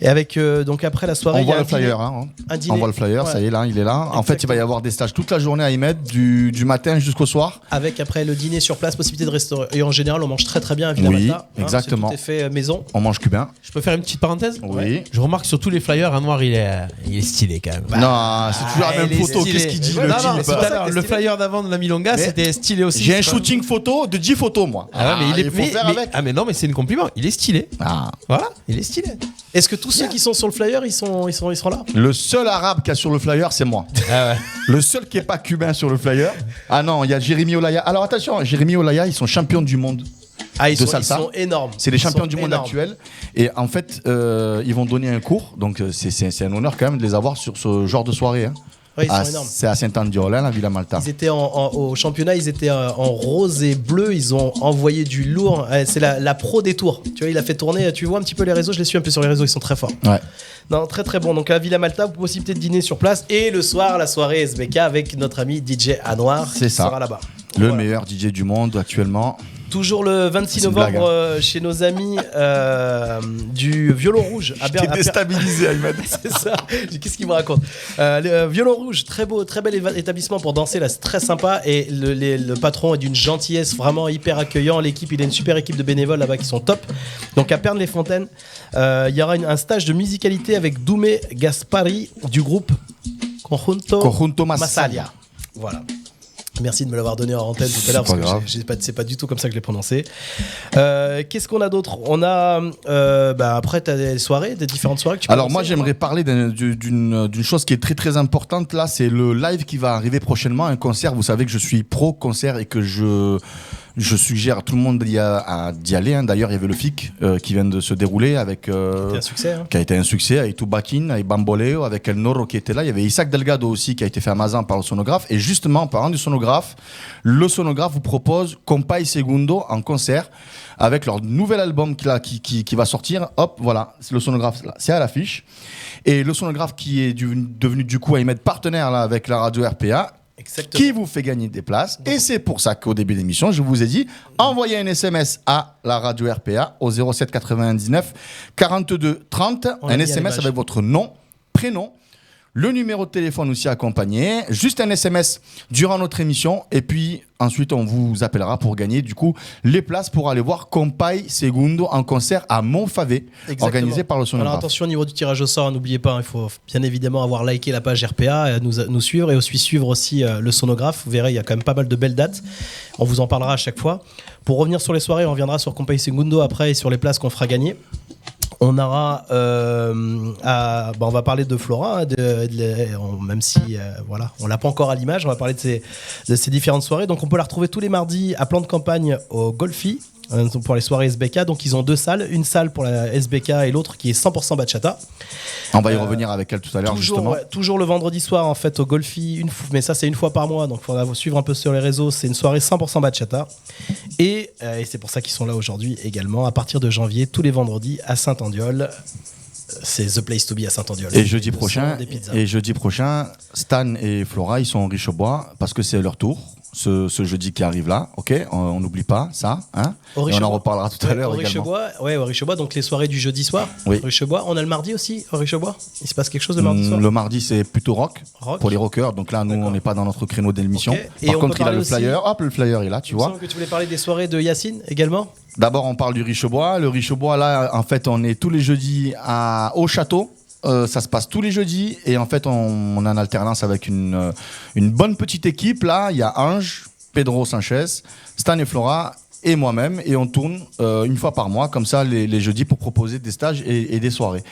Et avec donc après la soirée, On il y a voit un le flyer, dîner. hein. Un dîner. On voit le flyer, Ouais. ça y est là, il est là. En fait, il va y avoir des stages toute la journée à y mettre, du matin jusqu'au soir. Avec après le dîner sur place, possibilité de restaurer. Et en général, on mange très très bien à Villa Oui, Malta. exactement. C'est tout est fait maison. On mange cubain. Je peux faire une petite parenthèse? Oui. Je remarque sur tous les flyers, un noir, il est stylé quand même. Non, c'est toujours la même il est photo. stylé. Qu'est-ce qu'il dit Non, le non, type tout à l'heure, le flyer d'avant de la Milonga, Mais c'était stylé aussi. J'ai un C'est pas- shooting photo de 10 photos, moi. Ah ouais, mais il est faut faire avec. Ah mais non, mais c'est un compliment. Il est stylé. Ah. Voilà, il est stylé. Est-ce que tous ceux qui sont sur le flyer, ils seront là? Le seul arabe qu'il y a sur le flyer, c'est moi. Ah ouais. Le seul qui n'est pas cubain sur le flyer. Ah non, il y a Jérémy Olaya. Alors attention, Jérémy Olaya, ils sont champions du monde. Ah, ils de sont salsa. énormes. C'est les Ils champions sont du monde énormes. actuels. Et en fait, ils vont donner un cours. Donc c'est un honneur quand même de les avoir sur ce genre de soirée. Hein. Ouais, ils sont énormes. C'est à Saint-Anne-d'Iolin, la Villa Malta. Ils étaient au championnat, ils étaient en rose et bleu, ils ont envoyé du lourd. C'est la pro des tours. Tu vois, il a fait tourner, tu vois un petit peu les réseaux, je les suis un peu sur les réseaux, ils sont très forts. Ouais. Non, très très bon. Donc à la Villa Malta, possibilité de dîner sur place. Et le soir, la soirée SBK avec notre ami DJ Anwar C'est qui ça. sera là-bas. Le Voilà. meilleur DJ du monde actuellement. Toujours le 26 C'est une blague, novembre chez nos amis du Violon Rouge à T'es déstabilisé, Ahmed. C'est ça. Qu'est-ce qu'il me raconte Le Violon Rouge, très beau, très bel établissement pour danser là, c'est très sympa et le patron est d'une gentillesse vraiment hyper accueillant. L'équipe, il a une super équipe de bénévoles là-bas qui sont top. Donc à Pernes-les-Fontaines, il y aura un stage de musicalité avec Doumé Gaspari du groupe Conjunto Massalia. Voilà. Merci de me l'avoir donné en antenne tout à l'heure C'est pas parce que c'est pas du tout comme ça que je l'ai prononcé. Qu'est-ce qu'on a d'autre? On a après t'as des soirées, des différentes soirées que tu peux Alors lancer, moi j'aimerais parler d'une chose qui est très très importante là, c'est le live qui va arriver prochainement, un concert. Vous savez que je suis pro concert et que je suggère à tout le monde d'y aller. Hein. D'ailleurs, il y avait le FIC qui vient de se dérouler avec C'était un succès. Hein. qui a été un succès avec Tubakin, avec Bamboleo, avec El Noro qui était là. Il y avait Isaac Delgado aussi qui a été fait à Mazan par le sonographe. Et justement, en parlant du sonographe, le sonographe vous propose Compay Segundo en concert avec leur nouvel album qui va sortir. Hop, voilà, c'est le sonographe là, c'est à l'affiche. Et le sonographe qui est devenu du coup Ahmed partenaire là avec la radio RPA. Exactement. Qui vous fait gagner des places. Et c'est pour ça qu'au début de l'émission, je vous ai dit, envoyez un SMS à la radio RPA au 07 99 42 30. On l'a Un mis à SMS l'image. avec votre nom, prénom, le numéro de téléphone aussi accompagné. Juste un SMS durant notre émission. Et puis ensuite, on vous appellera pour gagner du coup les places pour aller voir Compay Segundo en concert à Montfavet, Exactement. organisé par le Alors sonographe. attention au niveau du tirage au sort, n'oubliez pas, il faut bien évidemment avoir liké la page RPA, et nous suivre et aussi suivre aussi le sonographe. Vous verrez, il y a quand même pas mal de belles dates. On vous en parlera à chaque fois. Pour revenir sur les soirées, on reviendra sur Compay Segundo après et sur les places qu'on fera gagner. On aura, on va parler de Flora, même si voilà, on l'a pas encore à l'image. On va parler de ces différentes soirées. Donc on peut la retrouver tous les mardis à Plan de Campagne au Golfi. pour les soirées SBK. Donc ils ont 2 salles, une salle pour la SBK et l'autre qui est 100% bachata. On va y revenir avec elle tout à l'heure, justement. Toujours le vendredi soir en fait au Golfi, mais ça c'est une fois par mois, donc il faudra vous suivre un peu sur les réseaux. C'est une soirée 100% bachata et c'est pour ça qu'ils sont là aujourd'hui également à partir de janvier tous les vendredis à Saint-Andiol. C'est The Place to Be à Saint-Andiol. Et jeudi prochain, Stan et Flora, ils sont en Richebois parce que c'est leur tour. Ce jeudi qui arrive là, ok, on n'oublie pas ça, hein. Et on en reparlera tout à l'heure également. Au Richebois, donc les soirées du jeudi soir. Oui. Richebois, on a le mardi aussi au Richebois. Il se passe quelque chose le mardi soir. Le mardi c'est plutôt rock pour les rockers, donc là nous on n'est pas dans notre créneau d'émission. Okay. Par contre il a le flyer, hop le flyer est là, tu vois. Que tu voulais parler des soirées de Yacine également. D'abord on parle du Richebois. Le Richebois là en fait on est tous les jeudis au château. Ça se passe tous les jeudis et en fait on a une alternance avec une bonne petite équipe là. Il y a Ange, Pedro Sanchez, Stan et Flora et moi-même et on tourne une fois par mois comme ça les jeudis pour proposer des stages et des soirées.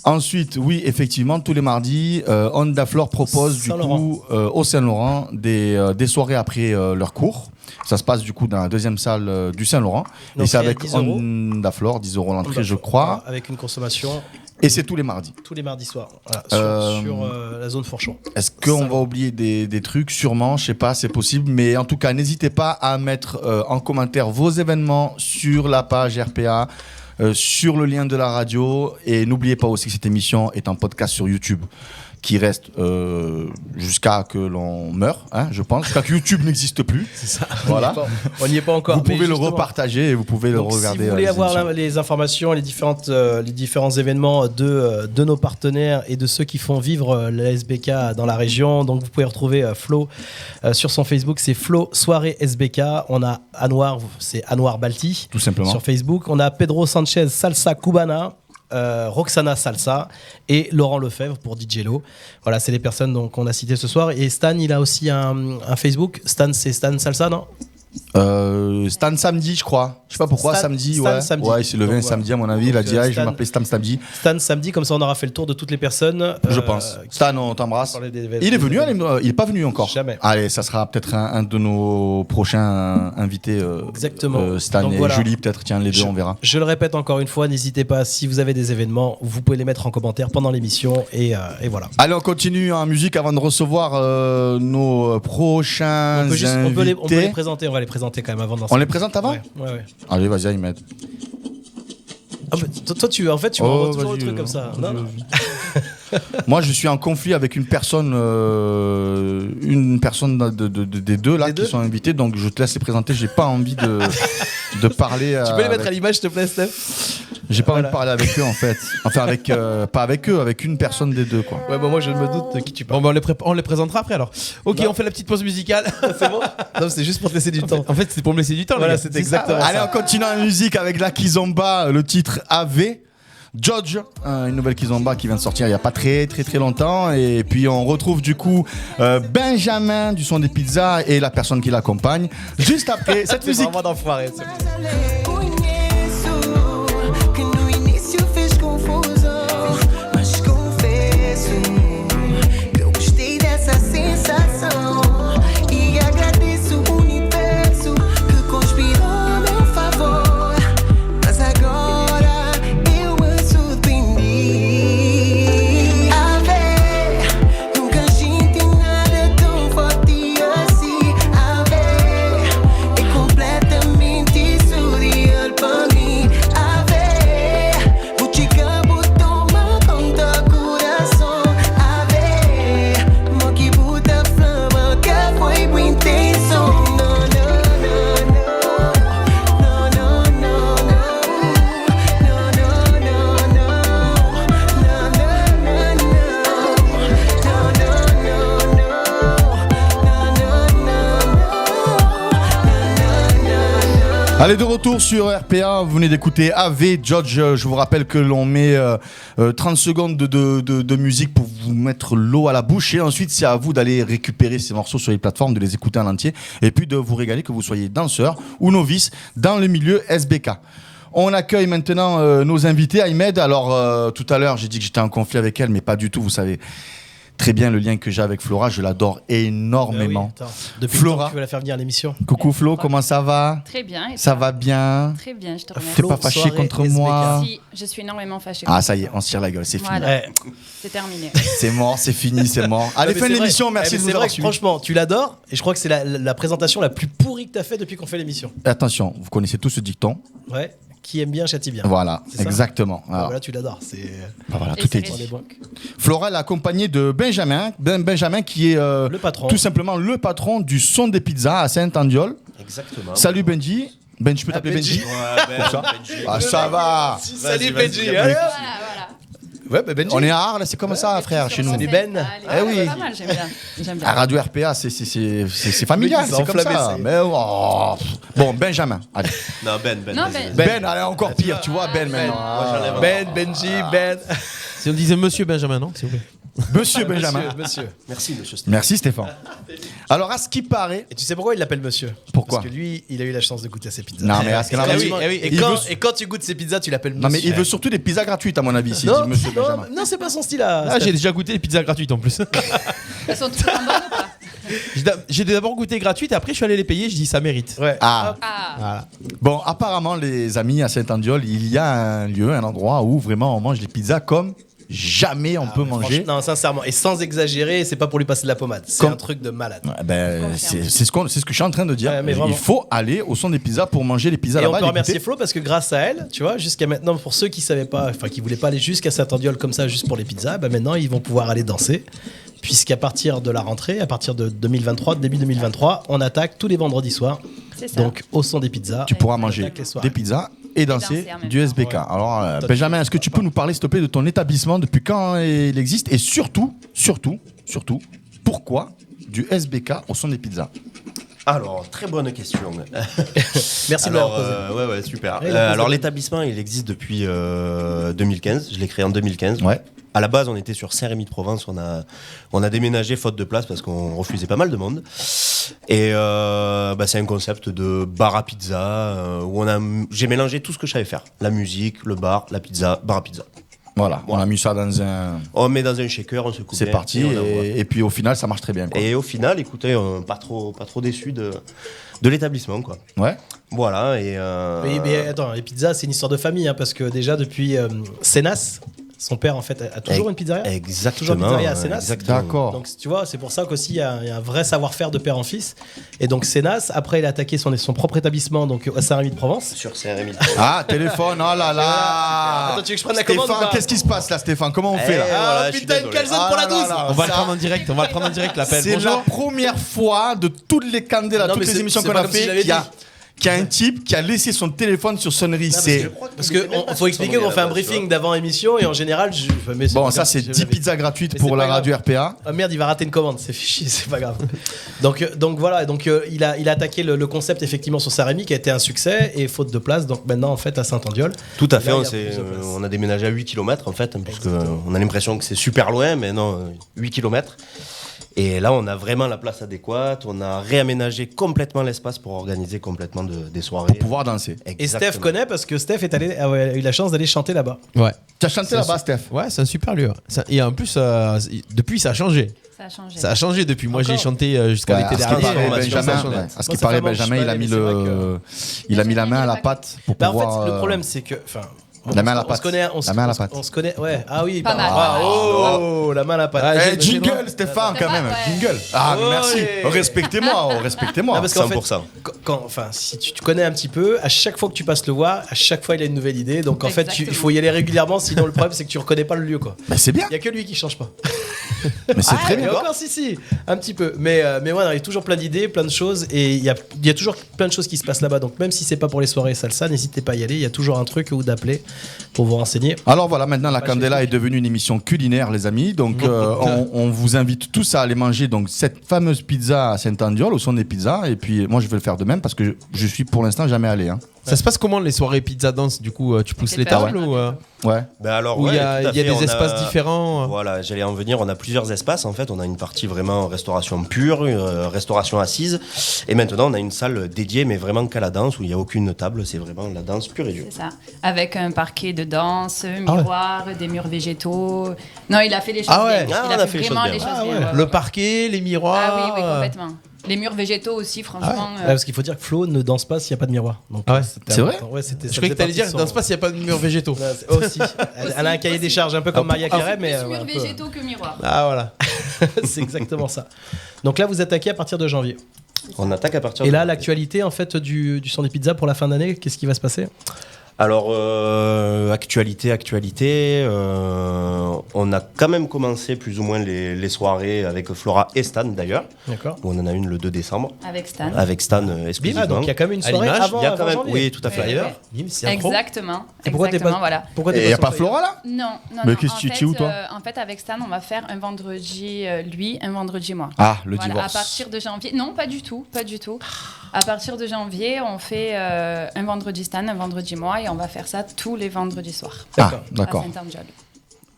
Ensuite, oui, effectivement, tous les mardis, Honda Flore propose du coup au Saint-Laurent des soirées après leur cours. Ça se passe du coup dans la deuxième salle du Saint-Laurent. Donc et c'est avec Honda Flore, 10 € l'entrée, je crois. Avec une consommation. Et c'est tous les mardis. Tous les mardis soirs, voilà, sur la zone Fourchon. Est-ce qu'on va oublier des trucs? Sûrement, je sais pas, c'est possible. Mais en tout cas, n'hésitez pas à mettre en commentaire vos événements sur la page RPA, sur le lien de la radio. Et n'oubliez pas aussi que cette émission est en podcast sur YouTube, qui reste jusqu'à que l'on meure, hein, je pense, jusqu'à que YouTube n'existe plus. C'est ça. Voilà. On n'y est pas encore. Vous pouvez le repartager et vous pouvez le regarder. Si vous voulez avoir les informations, les différents événements de nos partenaires et de ceux qui font vivre la SBK dans la région, donc vous pouvez retrouver Flo sur son Facebook, c'est Flo Soirée SBK. On a Anwar, c'est Anwar Balti. Tout simplement. Sur Facebook. On a Pedro Sanchez Salsa Cubana. Roxana Salsa et Laurent Lefebvre pour DJ Lo. Voilà, c'est les personnes qu'on a citées ce soir. Et Stan, il a aussi un Facebook. Stan, c'est Stan Salsa, non? Stan Samedi, je crois. Je sais pas pourquoi samedi. Ouais, il s'est levé un samedi à mon avis. Il a dit je vais m'appeler Stan Samedi. Stan Samedi, comme ça on aura fait le tour de toutes les personnes. Je pense. Stan, on t'embrasse. Il est venu, il est pas venu encore. Jamais. Allez, ça sera peut-être un de nos prochains invités. Exactement. Stan donc, et voilà. Julie, peut-être. Tiens, les deux, on verra. Je le répète encore une fois, n'hésitez pas. Si vous avez des événements, vous pouvez les mettre en commentaire pendant l'émission et voilà. Allez, on continue en musique avant de recevoir nos prochains invités. On peut les présenter. On va les présenter quand même avant. On les présente avant? Ouais. Allez, vas-y, Ahmed. Ah, toi, tu m'envoies toujours le truc comme ça. Non. Moi, je suis en conflit avec une personne des deux là qui sont invités, donc je te laisse les présenter. J'ai pas envie de parler. Tu peux les mettre à l'image, s'il te plaît, Steph? J'ai pas envie de parler avec eux en fait. Enfin, pas avec eux, avec une personne des deux quoi. Ouais, moi je me doute de qui tu parles. Bon, on les présentera après alors. Ok, on fait la petite pause musicale. C'est bon? Non, c'est juste pour te laisser du temps. En fait, c'était pour me laisser du temps. Voilà, c'était exactement ça. Allez, on continue en musique avec la Kizomba, le titre AV. Judge, une nouvelle Kizomba qui vient de sortir il n'y a pas très longtemps. Et puis on retrouve du coup Benjamin du son des pizzas et la personne qui l'accompagne juste après cette musique. C'est vraiment d'enfoiré. Allez, de retour sur RPA, vous venez d'écouter AV Judge. Je vous rappelle que l'on met 30 secondes de musique pour vous mettre l'eau à la bouche et ensuite c'est à vous d'aller récupérer ces morceaux sur les plateformes, de les écouter en entier et puis de vous régaler, que vous soyez danseur ou novice dans le milieu SBK. On accueille maintenant nos invités. Ahmed, alors tout à l'heure j'ai dit que j'étais en conflit avec elle, mais pas du tout, vous savez. très bien le lien que j'ai avec Flora, je l'adore énormément. Ah oui, depuis Flora. le temps que tu veux la faire venir à l'émission. Coucou Flo, comment ça va? Très bien. Et Ça toi? va bien? Très bien, je te remercie. T'es pas fâché contre moi? Si, je suis énormément fâchée. Ah ça y est, on se tire la gueule, c'est fini. Voilà. C'est terminé. C'est mort, c'est fini, c'est mort. Allez, fin de l'émission, merci de nous avoir suivis. Franchement, tu l'adores et je crois que c'est la présentation la plus pourrie que tu as fait depuis qu'on fait l'émission. Attention, vous connaissez tous ce dicton. Ouais. Qui aime bien châtie bien. Voilà, C'est ça exactement. Ah, Alors, voilà, tu l'adores. voilà, tout est dit. Flora, elle est accompagnée de Benjamin. Benjamin qui est le patron. Tout simplement le patron du Son des Pizzas à Saint-Andiol. Exactement. Salut Benji. Ben, je peux t'appeler Benji? Ouais, Comme ça. Ah, ça va. Salut Benji. Ouais, bah Benji. On est à Arles, c'est comme ça, frère, chez nous. Salut Ben. Eh oui. Pas mal, j'aime bien. À Radio RPA, c'est familial, c'est comme ça. Mais bon, Benjamin. Allez. Non, Ben. Non, Ben, allez, encore pire, tu vois, Ben maintenant. Ben, Benji, Ben. Si on disait Monsieur Benjamin, non, s'il vous plaît. Monsieur Benjamin. Monsieur. Merci, monsieur Stéphane. Merci Stéphane. Alors, à ce qui paraît. Et tu sais pourquoi il l'appelle monsieur? Pourquoi? Parce que lui, il a eu la chance de goûter à ses pizzas. Non, mais à ce Et quand tu goûtes ses pizzas, tu l'appelles monsieur. Non, mais il veut surtout des pizzas gratuites, à mon avis, s'il dit monsieur Benjamin. Non, c'est pas son style là. Ah, j'ai déjà goûté les pizzas gratuites en plus. Elles sont toutes en bonne ou pas? J'ai d'abord goûté gratuites et après je suis allé les payer, je dis ça mérite. Ouais. Ah. Voilà. Bon, apparemment, les amis, à Saint-Andiol, il y a un lieu, un endroit où vraiment on mange les pizzas comme jamais on peut manger. Non, sincèrement, et sans exagérer, c'est pas pour lui passer de la pommade. C'est un truc de malade. Ouais, ben, c'est ce que je suis en train de dire. Ouais, mais il vraiment. faut aller au Son des Pizzas pour manger les pizzas Et on là-bas. peut remercier goûter. Flo parce que grâce à elle, tu vois, jusqu'à maintenant, pour ceux qui savaient pas, enfin qui voulaient pas aller jusqu'à Saint-Andiol comme ça, juste pour les pizzas, ben maintenant ils vont pouvoir aller danser. Puisqu'à partir de la rentrée, à partir de 2023, début 2023, on attaque tous les vendredis soirs. C'est ça. Donc au Son des Pizzas. Tu pourras manger des pizzas et danser danser en même du temps. SBK. Alors, Benjamin, est-ce que tu peux nous parler, s'il te plaît, de ton établissement, depuis quand il existe et surtout, pourquoi du SBK au Son des Pizzas? Alors, très bonne question. Merci de l'avoir posé. Ouais, super. Et la Alors, l'établissement, il existe depuis 2015. Je l'ai créé en 2015. Ouais. À la base, on était sur Saint-Rémy-de-Provence. On a déménagé faute de place parce qu'on refusait pas mal de monde. Et c'est un concept de bar à pizza où j'ai mélangé tout ce que je savais faire. La musique, le bar, la pizza, bar à pizza. Voilà, on a mis ça dans un... On met dans un shaker, on se coupe. C'est parti, et puis au final, ça marche très bien. Quoi. Et au final, écoutez, pas trop déçu de l'établissement, quoi. Ouais. Voilà, et... Mais attends, les pizzas, c'est une histoire de famille, hein, parce que déjà, depuis Sénas, son père, en fait, a toujours une pizzeria. Exactement. Toujours une pizzeria à Sénas. Exactement. D'accord. Donc, tu vois, c'est pour ça qu'aussi, il y a un vrai savoir-faire de père en fils. Et donc, Sénas, après, il a attaqué son propre établissement, donc à Saint-Rémy-de-Provence. Sur Saint-Rémy. Ah, téléphone, oh là là. Attends, tu veux que je prenne la commande ou Stéphane, pas qu'est-ce qui se passe là, Stéphane? Comment on fait là? Voilà, je suis putain, une désolé. calzone pour la 12. On va le prendre en direct, l'appel. C'est Bonjour. la première fois de toutes les candidats, Non, toutes mais les c'est- émissions c'est qu'on pas a comme si fait, je l'avais qu'il y a un type qui a laissé son téléphone sur sonnerie. C'est... Parce que faut expliquer qu'on fait un briefing d'avant émission et en général, Bon, ça c'est 10 pizzas gratuites pour la radio RPA. Ah merde, il va rater une commande, c'est fichier, c'est pas grave. Donc voilà, il a attaqué le concept effectivement sur Saint-Rémy qui a été un succès et faute de place, donc maintenant en fait à Saint-Andiol. Tout à fait, Là, il y a plus de place. on a déménagé à 8 km en fait, hein, parce qu'on a l'impression que c'est super loin, mais non, 8 km. Et là, on a vraiment la place adéquate, on a réaménagé complètement l'espace pour organiser complètement des soirées. Pour pouvoir danser. Et Steph connaît parce que Steph a eu la chance d'aller chanter là-bas. Ouais. Tu as chanté là-bas, Steph? Ouais, c'est un super lieu. Et en plus, depuis, ça a changé. Ça a changé. Ça a changé depuis. Moi, j'ai chanté jusqu'à l'été À ce qui dernier. paraît, Benjamin, à ce qui paraît, Benjamin, il a mis il a mis la main à la pâte pour Bah, en pouvoir. fait, le problème, c'est que. La main à la On pâte. se connaît, on se- La main à la on se- pâte. on se connaît, ouais. Ah oui, Pas mal. Ah, oh, la main à la pâte. Eh, jingle, Stéphane, quand même. Ouais. Jingle. Ah, Ouais. merci. Respectez-moi, respectez-moi. Non, parce qu'en fait, 100%. si tu connais un petit peu, à chaque fois que tu passes le voir, à chaque fois il a une nouvelle idée. Donc en fait, Exactement. il faut y aller régulièrement. Sinon, le problème c'est que tu reconnais pas le lieu, quoi. Mais c'est bien. Il y a que lui qui change pas. Mais c'est très Et bien. encore, si, un petit peu. Mais ouais, non, il y a toujours plein d'idées, plein de choses, et il y a toujours plein de choses qui se passent là-bas. Donc même si c'est pas pour les soirées salsa, n'hésitez pas à y aller. Il y a toujours un truc ou d'appeler pour vous renseigner. Alors voilà, maintenant la Candela est devenue une émission culinaire, les amis. Donc on vous invite tous à aller manger donc cette fameuse pizza à Saint-Andiol au Son des Pizzas. Et puis moi je vais le faire de même parce que je suis pour l'instant jamais allé. Hein. Ça se passe comment les soirées pizza dance? Du coup, tu pousses les tables ou Ouais. Ben alors, où il y ouais, a, tout à il y a fait, des on espaces différents. Voilà, j'allais en venir. On a plusieurs espaces en fait. On a une partie vraiment restauration pure, restauration assise, et maintenant on a une salle dédiée, mais vraiment qu'à la danse où il n'y a aucune table. C'est vraiment la danse pure et dure. C'est ça. Avec un parquet de danse, miroir, des murs végétaux. Non, il a fait les choses bien. Il on a a fait les vraiment choses les bien. choses bien. Ouais. Le parquet, les miroirs. Ah oui, complètement. Les murs végétaux aussi, franchement. Ouais, parce qu'il faut dire que Flo ne danse pas s'il n'y a pas de miroir. Donc, c'est vrai. Ouais, Je croyais que t'allais dire danse pas s'il n'y a pas de murs végétaux. Aussi. Elle a un cahier des charges un peu comme Maria Carey, mais. Plus murs végétaux que miroirs. Ah voilà. C'est exactement ça. Donc là, vous attaquez à partir de janvier. On attaque à partir. Et là, l'actualité en fait du son des pizzas pour la fin d'année, qu'est-ce qui va se passer? Alors, actualité, on a quand même commencé plus ou moins les soirées avec Flora et Stan d'ailleurs. D'accord. On en a une le 2 décembre. Avec Stan. Avec Stan exclusivement. Ah, donc il y a quand même une soirée À l'image, avant, il y a avant quand même, janvier. oui, tout à fait. C'est un pro. Exactement. Et pourquoi t'es pas, voilà. pourquoi Et t'es il n'y a pas pas Flora là? Non. Mais non, qu'est-ce que tu es où, toi En fait, avec Stan, on va faire un vendredi lui, un vendredi moi. Ah, le Voilà, divorce. à partir de janvier. Non, pas du tout. À partir de janvier, on fait un vendredi Stan, un vendredi moi, et on va faire ça tous les vendredis soirs. D'accord. Ah, d'accord. À Saint-Angel.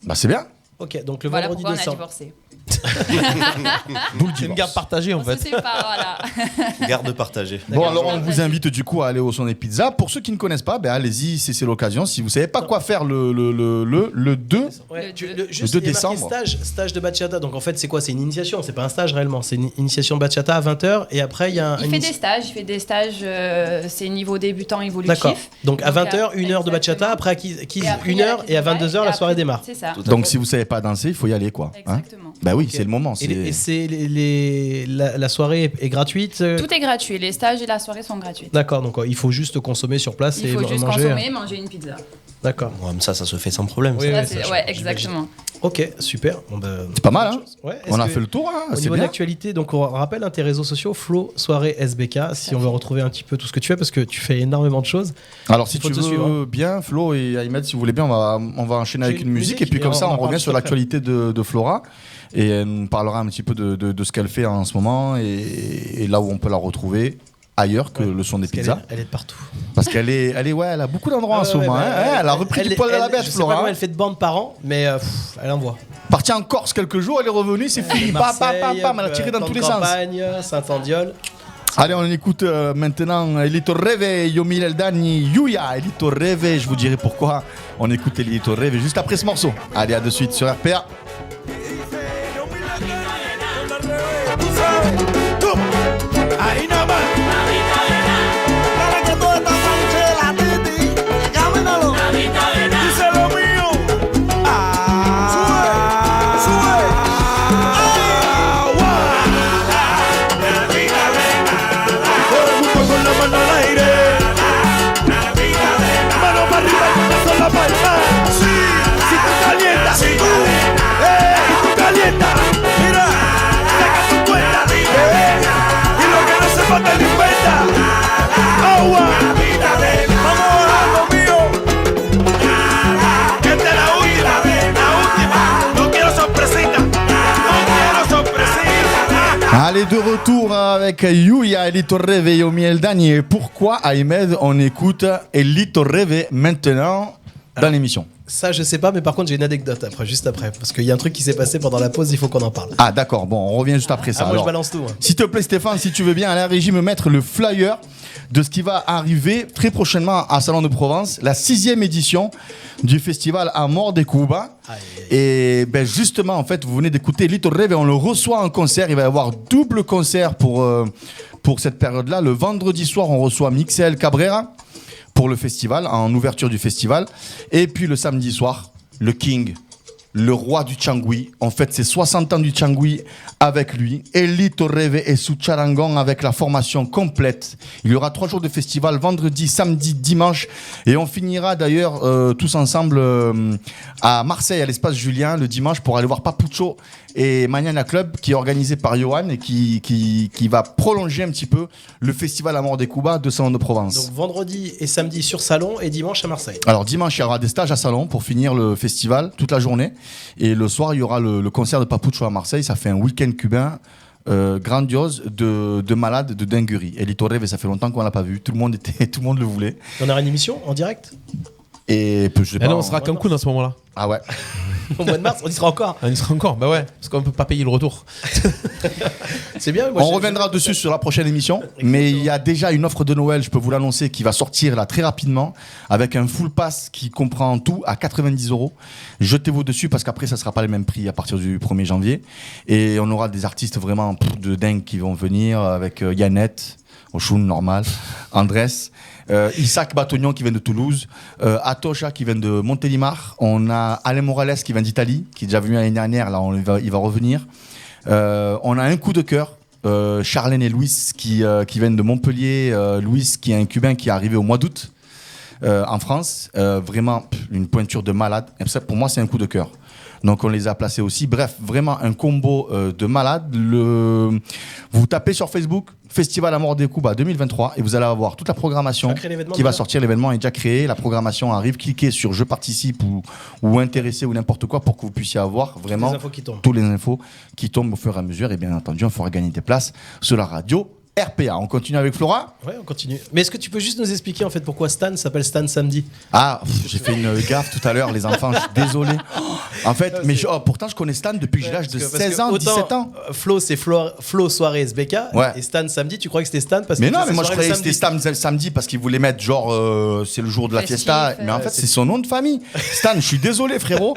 Bah c'est bien. Ok, donc le Voilà vendredi pourquoi on a 200. divorcé. C'est une garde partagée en On fait. se sépare, voilà. Garde partagée. Bon, alors on vous invite du coup à aller au Son des Pizzas. Pour ceux qui ne connaissent pas, ben allez-y, c'est l'occasion. Si vous savez pas quoi faire le 2, Ouais, Le juste, le 2 il y a marqué décembre. stage de bachata. Donc en fait, c'est quoi? C'est une initiation, c'est pas un stage réellement. C'est une initiation bachata à 20h et après il y a Il fait des stages, c'est niveau débutant évolutif. D'accord. Donc à 20h, une heure de bachata, après Et après, une heure et à 22h la soirée démarre. C'est ça. donc si vous savez pas danser, il faut y aller quoi. Hein Exactement. Bah oui, Ok. c'est le moment. Et c'est la soirée est gratuite. Tout est gratuit. Les stages et la soirée sont gratuits. D'accord, donc il faut juste consommer sur place Il et faut juste manger. consommer, manger une pizza. D'accord. Ouais, mais ça se fait sans problème. Oui, ça. oui, Ça, ça, ouais, j'imagine. exactement. Ok, super. Bon, bah, C'est pas mal, hein. Ouais, On est-ce a que- fait le tour, hein. Au C'est niveau de bien. l'actualité, donc on rappelle tes réseaux sociaux, Flo Soirée SBK, si on veut retrouver un petit peu tout ce que tu fais, parce que tu fais énormément de choses. Alors si Faut tu te veux suivre, hein. bien, Flo et Ahmed, si vous voulez bien, on va enchaîner J'ai avec une une musique musique et puis et comme on ça en on parle revient juste sur après. l'actualité de Flora et elle nous parlera un petit peu de ce qu'elle fait en ce moment et là où on peut la retrouver ailleurs que le son des Parce qu'elle pizzas. Elle est de partout. Parce qu'elle est, elle a beaucoup d'endroits en ce moment. hein. Elle a repris du poil de la bête, Je sais pas Flora. combien elle fait de bandes par an, mais elle envoie. Partie en Corse quelques jours, elle est revenue, c'est fini. Pam, pam, pam, pam, elle a tiré dans plan tous de les sens. campagne, Saint-Andiol. Allez, on écoute maintenant Elito Reve, Yomi Eldani, Yuya, Elito Reve. Je vous dirai pourquoi on écoute Elito Reve juste après ce morceau. Allez, à de suite sur RPA. Ahí nada más. Para que toda esta noche la titi, cámenalo. Dice lo mío. Sube. Agua. Todo el mundo con la mano al aire. Mano para arriba y una sola palma. Sí, si tú calientas, si tú calientas. Mira, saca tu cuenta. Y lo que no se mata ni inventa. Agua. Vamos bajando, mío. Esta es la última. La última. No quiero sorpresita. No quiero sorpresita. Allez, de retour avec Yuya, Elito Reve et Yomi Eldani. Et pourquoi, Ahmed, on écoute Elito Reve maintenant dans l'émission? Ça, je sais pas, mais par contre, j'ai une anecdote après, juste après. Parce qu'il y a un truc qui s'est passé pendant la pause, il faut qu'on en parle. Ah, d'accord, bon, on revient juste après ça. Moi, Alors, je balance tout. Hein. s'il te plaît, Stéphane, si tu veux bien, à la régie, me mettre le flyer de ce qui va arriver très prochainement à Salon de Provence, la 6e édition du festival Amor de Cuba. Et ben justement, en fait, vous venez d'écouter Lito Reve et on le reçoit en concert. Il va y avoir double concert pour cette période-là. Le vendredi soir, on reçoit Mixel Cabrera pour le festival, en ouverture du festival. Et puis le samedi soir, le King, le roi du Changui. On fête ses 60 ans du Changui avec lui. Elito Reve et sous Charangon avec la formation complète. Il y aura 3 jours de festival, vendredi, samedi, dimanche. Et on finira d'ailleurs tous ensemble à Marseille, à l'espace Julien, le dimanche pour aller voir Papucho et Mañana Club qui est organisé par Johan et qui va prolonger un petit peu le festival Amor de Cuba de Salon de Provence. Donc vendredi et samedi sur Salon et dimanche à Marseille. Alors dimanche, il y aura des stages à Salon pour finir le festival toute la journée. Et le soir, il y aura le concert de Papucho à Marseille. Ça fait un week-end cubain grandiose de malade, de dinguerie. El Torreve, ça fait longtemps qu'on l'a pas vu. Tout le monde le voulait. On aura une émission en direct. Et je sais pas, non, on sera à Cancun à ce moment-là. Ah ouais. Au mois de mars, on y sera encore. On y sera encore, bah ouais, parce qu'on peut pas payer le retour. C'est bien. On reviendra dessus sur la prochaine émission, mais il y a déjà une offre de Noël, je peux vous l'annoncer, qui va sortir là très rapidement, avec un full pass qui comprend tout à 90 €. Jetez-vous dessus parce qu'après ça sera pas les mêmes prix à partir du 1er janvier, et on aura des artistes vraiment de dingue qui vont venir avec Yannette, Oshun normal, Andrés. Isaac Batognon qui vient de Toulouse, Atocha qui vient de Montélimar, on a Alain Morales qui vient d'Italie, qui est déjà venu l'année dernière, là il va revenir. On a un coup de cœur, Charlène et Louis qui viennent de Montpellier, Louis qui est un Cubain qui est arrivé au mois d'août en France, vraiment une pointure de malade, et ça, pour moi c'est un coup de cœur. Donc on les a placés aussi. Bref, vraiment un combo de malades. Vous tapez sur Facebook Festival Amor de Cuba 2023 et vous allez avoir toute la programmation qui va sortir. L'événement est déjà créé, la programmation arrive. Cliquez sur je participe ou intéressé ou n'importe quoi pour que vous puissiez avoir vraiment toutes les infos qui tombent au fur et à mesure. Et bien entendu, on fera gagner des places sur la radio RPA. On continue avec Flora ? Ouais, on continue. Mais est-ce que tu peux juste nous expliquer en fait pourquoi Stan s'appelle Stan Samedi ? Ah, j'ai fait une gaffe tout à l'heure, les enfants, je suis désolé. En fait, mais pourtant je connais Stan depuis que j'ai l'âge de 16 ans, 17 ans. Flo, c'est Flo soirée SBK. Ouais. Et Stan Samedi, tu crois que c'était Stan parce mais que non, mais moi je croyais que c'était Stan samedi parce qu'il voulait mettre genre c'est le jour de la fiesta. Mais en fait, c'est son nom de famille. Stan, je suis désolé, frérot.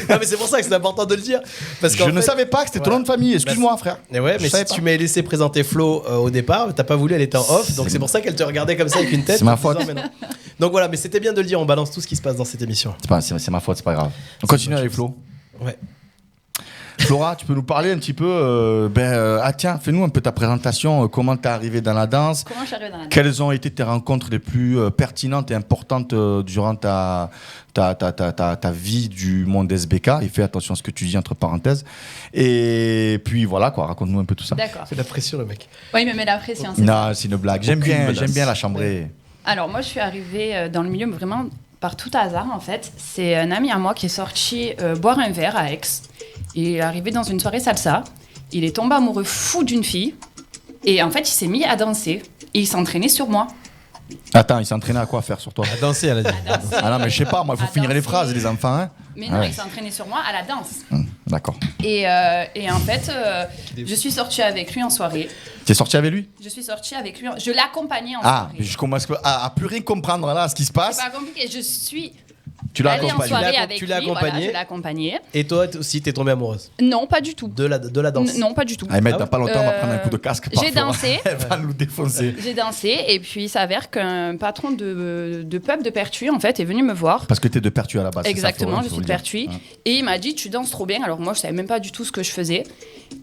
Non, mais c'est pour ça que c'est important de le dire. Parce je ne savais pas que c'était ton nom de famille. Excuse-moi, frère. Mais ouais, mais si tu m'avais laissé présenter Flo au départ, t'as pas voulu, elle était en off, donc c'est pour ça qu'elle te regardait comme ça avec une tête. C'est ma faute. Donc voilà, mais c'était bien de le dire, on balance tout ce qui se passe dans cette émission. C'est ma faute, c'est pas grave. On continue avec Flo. Ouais. Flora, tu peux nous parler un petit peu tiens, fais-nous un peu ta présentation, comment t'es arrivée dans la danse. Comment je suis arrivée dans la danse ? Quelles ont été tes rencontres les plus pertinentes et importantes durant ta vie du monde SBK, et fais attention à ce que tu dis entre parenthèses. Et puis voilà quoi, raconte-nous un peu tout ça. D'accord. C'est la pression le mec. Oui, il me met la pression. Non, c'est une blague. J'aime bien la chambrée. Alors moi je suis arrivée dans le milieu vraiment par tout hasard en fait. C'est un ami à moi qui est sorti boire un verre à Aix. Il est arrivé dans une soirée salsa. Il est tombé amoureux fou d'une fille. Et en fait, il s'est mis à danser. Et il s'entraînait sur moi. Attends, il s'entraînait à quoi faire sur toi ? À danser, elle a dit. Ah non, mais je sais pas, moi, il faut finir les phrases, les enfants. Hein. Mais non, il s'entraînait sur moi à la danse. D'accord. Et en fait, je suis sortie avec lui en soirée. Tu es sortie avec lui ? Je suis sortie avec lui. Je l'accompagnais en soirée. Je commence à plus rien comprendre là, ce qui se passe. C'est pas compliqué. Je suis... Tu l'as allée en accompagné. soirée avec tu lui. l'as accompagné. Voilà, je l'ai accompagné. Et toi aussi, t'es tombée amoureuse ? Non, pas du tout. De la danse ? Non, pas du tout. Ah, mais dans pas longtemps, on va prendre un coup de casque. J'ai dansé. Elle va nous défoncer. J'ai dansé et puis il s'avère qu'un patron de pub de Pertuis en fait est venu me voir. Parce que t'es de Pertuis à la base. Exactement, je suis de Pertuis. Et il m'a dit tu danses trop bien. Alors moi je savais même pas du tout ce que je faisais.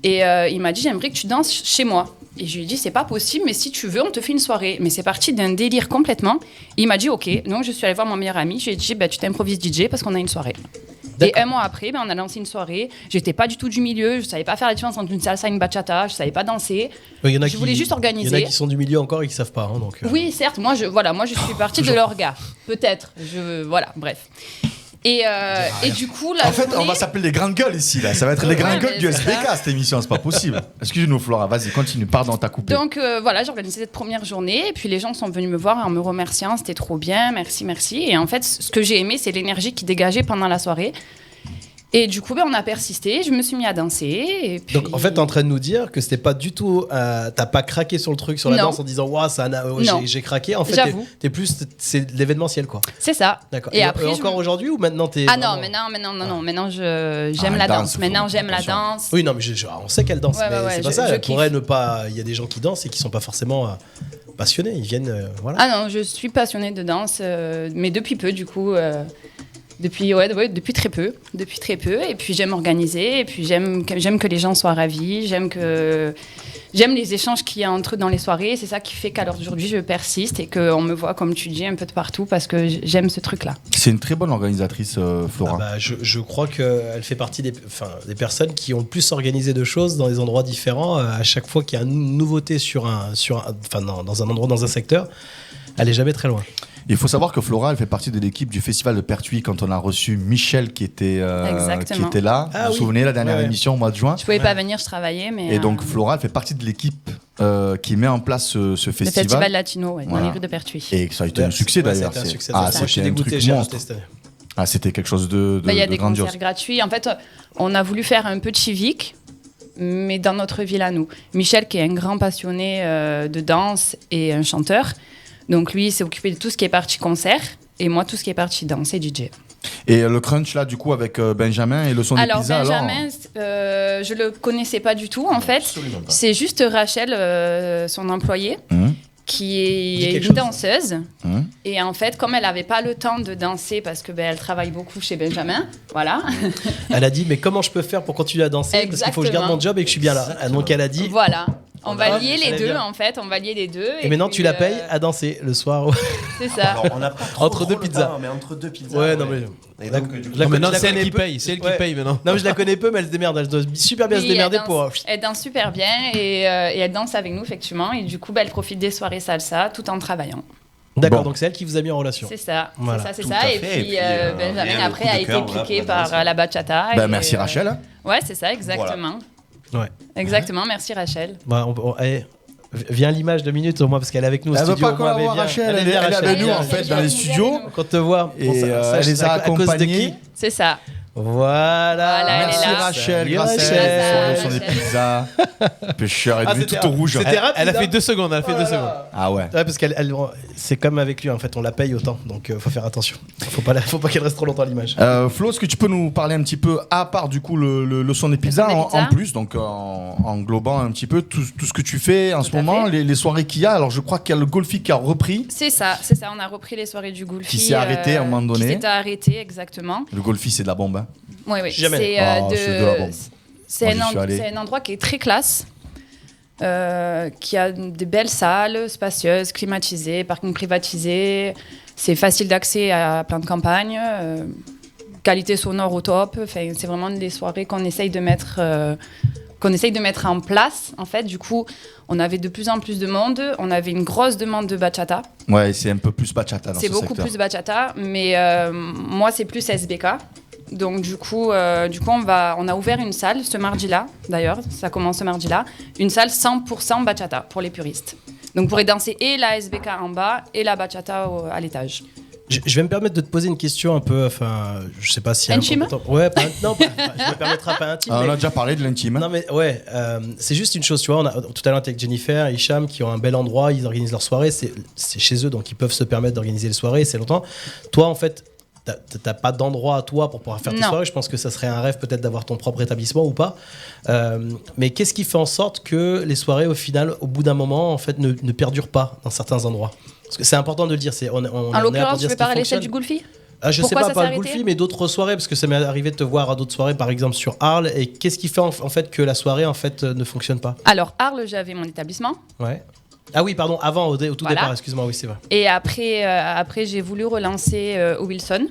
Et il m'a dit j'aimerais que tu danses chez moi. Et je lui ai dit c'est pas possible mais si tu veux on te fait une soirée. Mais c'est parti d'un délire complètement. Et il m'a dit ok. Donc je suis allée voir mon meilleur ami. Je lui ai dit tu t'improvises DJ parce qu'on a une soirée. Et un mois après, on a lancé une soirée. J'étais pas du tout du milieu. Je savais pas faire la différence entre une salsa et une bachata. Je savais pas danser. Je voulais juste organiser. Il y en a qui sont du milieu encore et qui savent pas. Hein, donc, Oui, certes. Moi, je suis partie de leur gars. Peut-être. Voilà, bref. Et du coup, en fait, on va s'appeler les grandes gueules ici. Là. Ça va être les grandes gueules du SBK, cette émission. C'est pas possible. Excuse-nous, Flora. Vas-y, continue. Pardon, t'as coupé. Donc voilà, j'ai organisé cette première journée. Et puis les gens sont venus me voir en me remerciant. C'était trop bien. Merci, merci. Et en fait, ce que j'ai aimé, c'est l'énergie qui dégageait pendant la soirée. Et du coup, on a persisté, je me suis mis à danser. Et puis... Donc en fait, t'es en train de nous dire que c'était pas du tout. T'as pas craqué sur le truc, sur la danse en disant waouh, j'ai craqué. En fait, t'es plus. C'est l'événementiel quoi. C'est ça. D'accord. Et après, encore aujourd'hui ou maintenant t'es. Ah non, non. Maintenant, j'aime la danse. Maintenant, j'aime la danse. Oui, non, mais on sait qu'elle danse. Mais c'est pas ça. Elle pourrait ne pas. Il y a des gens qui dansent et qui sont pas forcément passionnés. Ils viennent. Voilà. Ah non, je suis passionnée de danse, mais depuis peu, du coup. Depuis très peu. Et puis j'aime organiser. Et puis j'aime que les gens soient ravis. J'aime les échanges qu'il y a entre eux dans les soirées. C'est ça qui fait qu'à l'heure d'aujourd'hui, je persiste et qu'on me voit, comme tu dis, un peu de partout parce que j'aime ce truc-là. C'est une très bonne organisatrice, Flora. Je crois qu'elle fait partie des personnes qui ont le plus organisé de choses dans des endroits différents. À chaque fois qu'il y a une nouveauté dans un endroit, dans un secteur, elle est jamais très loin. Il faut savoir que Flora, elle fait partie de l'équipe du Festival de Pertuis quand on a reçu Michel qui était là. Ah, vous vous souvenez, la dernière émission au mois de juin. Je pouvais pas venir, je travaillais. Mais et donc Flora, elle fait partie de l'équipe qui met en place ce festival. Le Festival Latino, dans les rues de Pertuis. Et ça a été un succès d'ailleurs. C'était un succès. C'était un truc monstre. C'était quelque chose de il y a des grandiose. concerts gratuits. En fait, on a voulu faire un peu de civique, mais dans notre ville à nous. Michel, qui est un grand passionné de danse et un chanteur, donc lui, il s'est occupé de tout ce qui est partie concert, et moi, tout ce qui est partie danse et DJ. Et le crunch, là, du coup, avec Benjamin et le son des pizzas, Benjamin, je le connaissais pas du tout, en fait. C'est juste Rachel, son employée, qui est une danseuse. Et en fait, comme elle n'avait pas le temps de danser, parce que elle travaille beaucoup chez Benjamin, voilà. Elle a dit, mais comment je peux faire pour continuer à danser? Parce qu'il faut que je garde mon job et que je suis bien là. Donc elle a dit... Voilà. On va lier les deux, en fait. On va lier les deux. Et maintenant, tu la payes à danser le soir. C'est ça. Alors, on a pas entre deux pizzas. Mais entre deux pizzas. Ouais, non, mais. Et donc, maintenant, c'est elle qui paye. C'est elle qui paye maintenant. Non, mais je la connais peu, mais elle se démerde. Elle doit super bien se démerder pour. Elle danse super bien et elle danse avec nous, effectivement. Et du coup, elle profite des soirées salsa tout en travaillant. D'accord, donc c'est elle qui vous a mis en relation. C'est ça, voilà. c'est ça. Et puis Benjamin, après, a été piqué par la bachata. Merci Rachel. Ouais, c'est ça, exactement. Ouais. Exactement, merci Rachel. Allez, viens l'image 2 minutes au moins parce qu'elle est avec nous au studio. Elle veut pas qu'on la voit Rachel, elle est avec nous en fait dans les studios. Quand on te voit, et elle les a accompagnés. C'est ça. Voilà. Merci Rachel, grâce à elle, sur des pizzas. Pêcheur est devenu tout rouge. C'était rapide. Elle a fait 2 secondes. Ah ouais. Ouais, parce qu'elle, c'est comme avec lui en fait, on la paye autant, donc faut faire attention. Faut pas qu'elle reste trop longtemps à l'image. Flo, est-ce que tu peux nous parler un petit peu, à part du coup le son des pizzas, en plus, donc en englobant un petit peu tout ce que tu fais en ce moment, les soirées qu'il y a. Alors je crois qu'il y a le Golfi qui a repris. C'est ça. On a repris les soirées du Golfi. Qui s'est arrêté à un moment donné. Qui s'était arrêté, exactement. Le Golfi, c'est de la bombe. Oui. C'est un endroit qui est très classe, qui a des belles salles spacieuses, climatisées, parking privatisé. C'est facile d'accès à plein de campagnes, qualité sonore au top. Enfin, c'est vraiment des soirées qu'on essaye de mettre en place. En fait, du coup, on avait de plus en plus de monde. On avait une grosse demande de bachata. Ouais, c'est un peu plus bachata dans ce secteur. C'est beaucoup plus bachata, mais moi, c'est plus SBK. Donc du coup, on a ouvert une salle ce mardi-là, d'ailleurs, ça commence ce mardi-là, une salle 100% bachata pour les puristes. Donc vous pourrez danser et la SBK en bas et la bachata à l'étage. Je vais me permettre de te poser une question un peu, enfin, je sais pas si... Intime ? Ouais, je me permettrai pas intime. On a déjà parlé de l'intime. Non mais ouais, c'est juste une chose, tu vois, tout à l'heure avec Jennifer, Hicham, qui ont un bel endroit, ils organisent leurs soirées, c'est chez eux, donc ils peuvent se permettre d'organiser les soirées, c'est longtemps. Toi, en fait... T'as pas d'endroit à toi pour pouvoir faire tes soirées. Je pense que ça serait un rêve peut-être d'avoir ton propre établissement ou pas. Mais qu'est-ce qui fait en sorte que les soirées, au final, au bout d'un moment, en fait, ne perdurent pas dans certains endroits? Parce que c'est important de le dire. En l'occurrence, tu veux parler l'échelle du Golfi? Je sais pas le Golfi, mais d'autres soirées, parce que ça m'est arrivé de te voir à d'autres soirées, par exemple sur Arles. Et qu'est-ce qui fait en fait que la soirée en fait ne fonctionne pas? Alors Arles, j'avais mon établissement. Ouais. Ah oui, pardon, avant, au tout départ, excuse-moi, oui, c'est vrai. Et après j'ai voulu relancer au Wilson.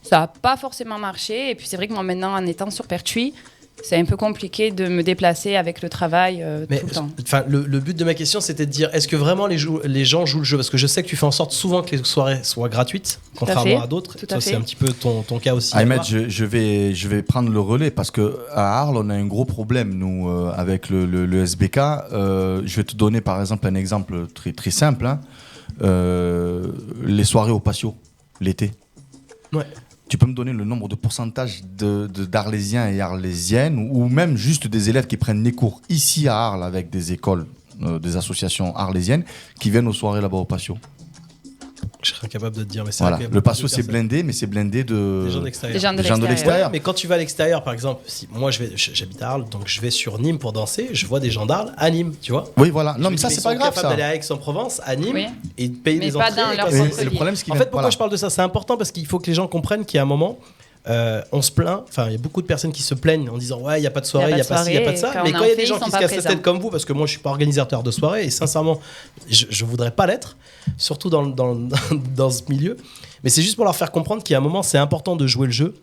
Ça n'a pas forcément marché. Et puis c'est vrai que moi, maintenant, en étant sur Pertuis, c'est un peu compliqué de me déplacer avec le travail tout le temps. Le but de ma question, c'était de dire, est-ce que vraiment les gens jouent le jeu? Parce que je sais que tu fais en sorte souvent que les soirées soient gratuites, contrairement à d'autres. Ça, c'est un petit peu ton cas aussi. Ahmed, je vais prendre le relais parce qu'à Arles, on a un gros problème, nous, avec le SBK. Je vais te donner, par exemple, un exemple très, très simple. Les soirées au patio, l'été. Ouais. Tu peux me donner le nombre de pourcentage d'Arlésiens et Arlésiennes ou même juste des élèves qui prennent des cours ici à Arles avec des écoles, des associations arlésiennes qui viennent aux soirées là-bas au patio? Je serais incapable de te dire, mais c'est voilà. vrai que Le patio c'est blindé, mais c'est blindé de des gens de l'extérieur. Ouais, mais quand tu vas à l'extérieur, par exemple, si moi j'habite à Arles, donc je vais sur Nîmes pour danser, je vois des gens d'Arles à Nîmes, tu vois. Oui, voilà. Non, mais ça c'est pas grave. Ils sont capables d'aller à Aix-en-Provence, à Nîmes, et de payer des entrées. Et le problème, c'est qu'il en fait, pourquoi je parle de ça, c'est important parce qu'il faut que les gens comprennent qu'il y a un moment. On se plaint, enfin il y a beaucoup de personnes qui se plaignent en disant ouais il n'y a pas de soirée, il n'y a pas ci, il n'y a pas de ça, mais quand il y a des gens qui se cassent la tête comme vous, parce que moi je suis pas organisateur de soirée et sincèrement je voudrais pas l'être, surtout dans ce milieu, mais c'est juste pour leur faire comprendre qu'il y a un moment c'est important de jouer le jeu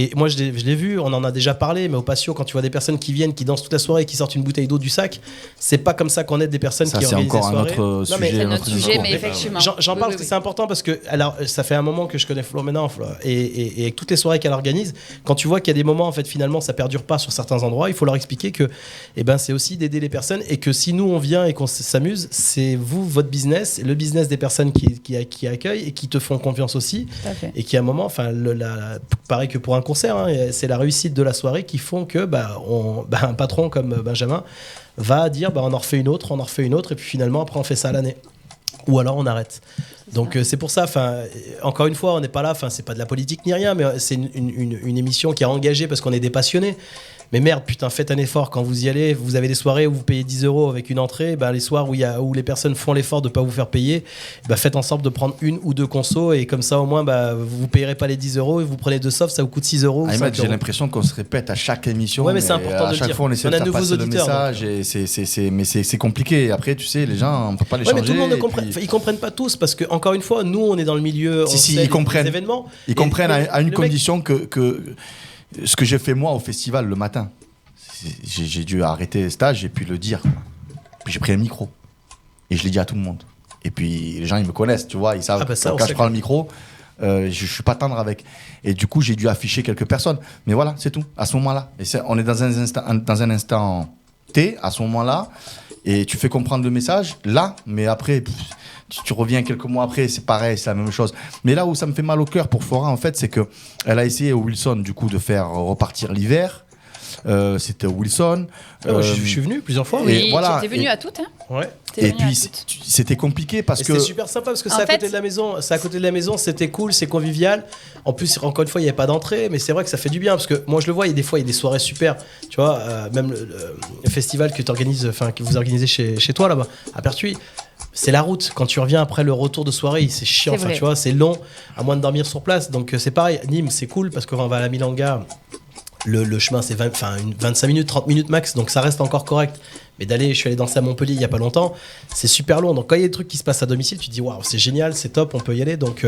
Et moi, je l'ai vu, on en a déjà parlé, mais au patio, quand tu vois des personnes qui viennent, qui dansent toute la soirée, qui sortent une bouteille d'eau du sac, c'est pas comme ça qu'on aide des personnes Ça, qui c'est organisent des encore un soirées. autre sujet. C'est notre sujet, discours. mais effectivement. J'en parle parce que c'est important parce que alors, ça fait un moment que je connais Flo maintenant et avec toutes les soirées qu'elle organise, quand tu vois qu'il y a des moments en fait finalement ça perdure pas sur certains endroits, il faut leur expliquer que c'est aussi d'aider les personnes et que si nous on vient et qu'on s'amuse, c'est vous, votre business, le business des personnes qui accueillent et qui te font confiance aussi et qui à un moment, pareil que pour un concert, hein, c'est la réussite de la soirée qui font que un patron comme Benjamin va dire on en refait une autre et puis finalement après on fait ça à l'année. Ou alors on arrête. Donc c'est pour ça, encore une fois, on n'est pas là, c'est pas de la politique ni rien, mais c'est une émission qui est engagée parce qu'on est des passionnés. Mais merde, putain, faites un effort quand vous y allez. Vous avez des soirées où vous payez 10 € avec une entrée. Les soirs où les personnes font l'effort de ne pas vous faire payer, faites en sorte de prendre 1 ou 2 consos et comme ça au moins vous ne payerez pas les 10 € et vous prenez 2 softs, ça vous coûte 6 €. Ahmed, j'ai l'impression qu'on se répète à chaque émission. Ouais, mais c'est important de le dire. À chaque fois, on essaie de faire passer le message mais c'est compliqué. Après, tu sais, les gens, on ne peut pas les changer. Mais tout le monde ne comprend. Ils comprennent pas tous parce que encore une fois, nous, on est dans le milieu. Ils comprennent. Des événements. Ils comprennent à une condition que ce que j'ai fait moi au festival le matin. J'ai dû arrêter le stage et puis le dire. Puis j'ai pris un micro et je l'ai dit à tout le monde. Et puis les gens ils me connaissent, tu vois, ils savent quand je prends le micro, je suis pas tendre avec. Et du coup j'ai dû afficher quelques personnes. Mais voilà, c'est tout. À ce moment-là, on est dans un instant T à ce moment-là et tu fais comprendre le message là, mais après. Tu reviens quelques mois après, c'est pareil, c'est la même chose. Mais là où ça me fait mal au cœur pour Flora, en fait, c'est que elle a essayé au Wilson du coup de faire repartir l'hiver. C'était Wilson. Je suis venu plusieurs fois. Oui, voilà. J'étais venu à toutes. Hein. Ouais. Et puis c'était compliqué parce que c'était super sympa parce que c'est à côté de la maison. C'est à côté de la maison, c'était cool, c'est convivial. En plus, encore une fois, il n'y avait pas d'entrée, mais c'est vrai que ça fait du bien parce que moi je le vois. Il y a des fois, il y a des soirées super. Tu vois, même le festival que vous organisez chez toi là-bas à Pertuis. C'est la route. Quand tu reviens après le retour de soirée, c'est chiant. Tu vois, c'est long, à moins de dormir sur place. Donc c'est pareil. Nîmes, c'est cool parce qu'on va à la Milanga. Le chemin, c'est 25 minutes, 30 minutes max, donc ça reste encore correct. Mais je suis allé danser à Montpellier il n'y a pas longtemps, c'est super long. Donc quand il y a des trucs qui se passent à domicile, tu te dis waouh, c'est génial, c'est top, on peut y aller. Donc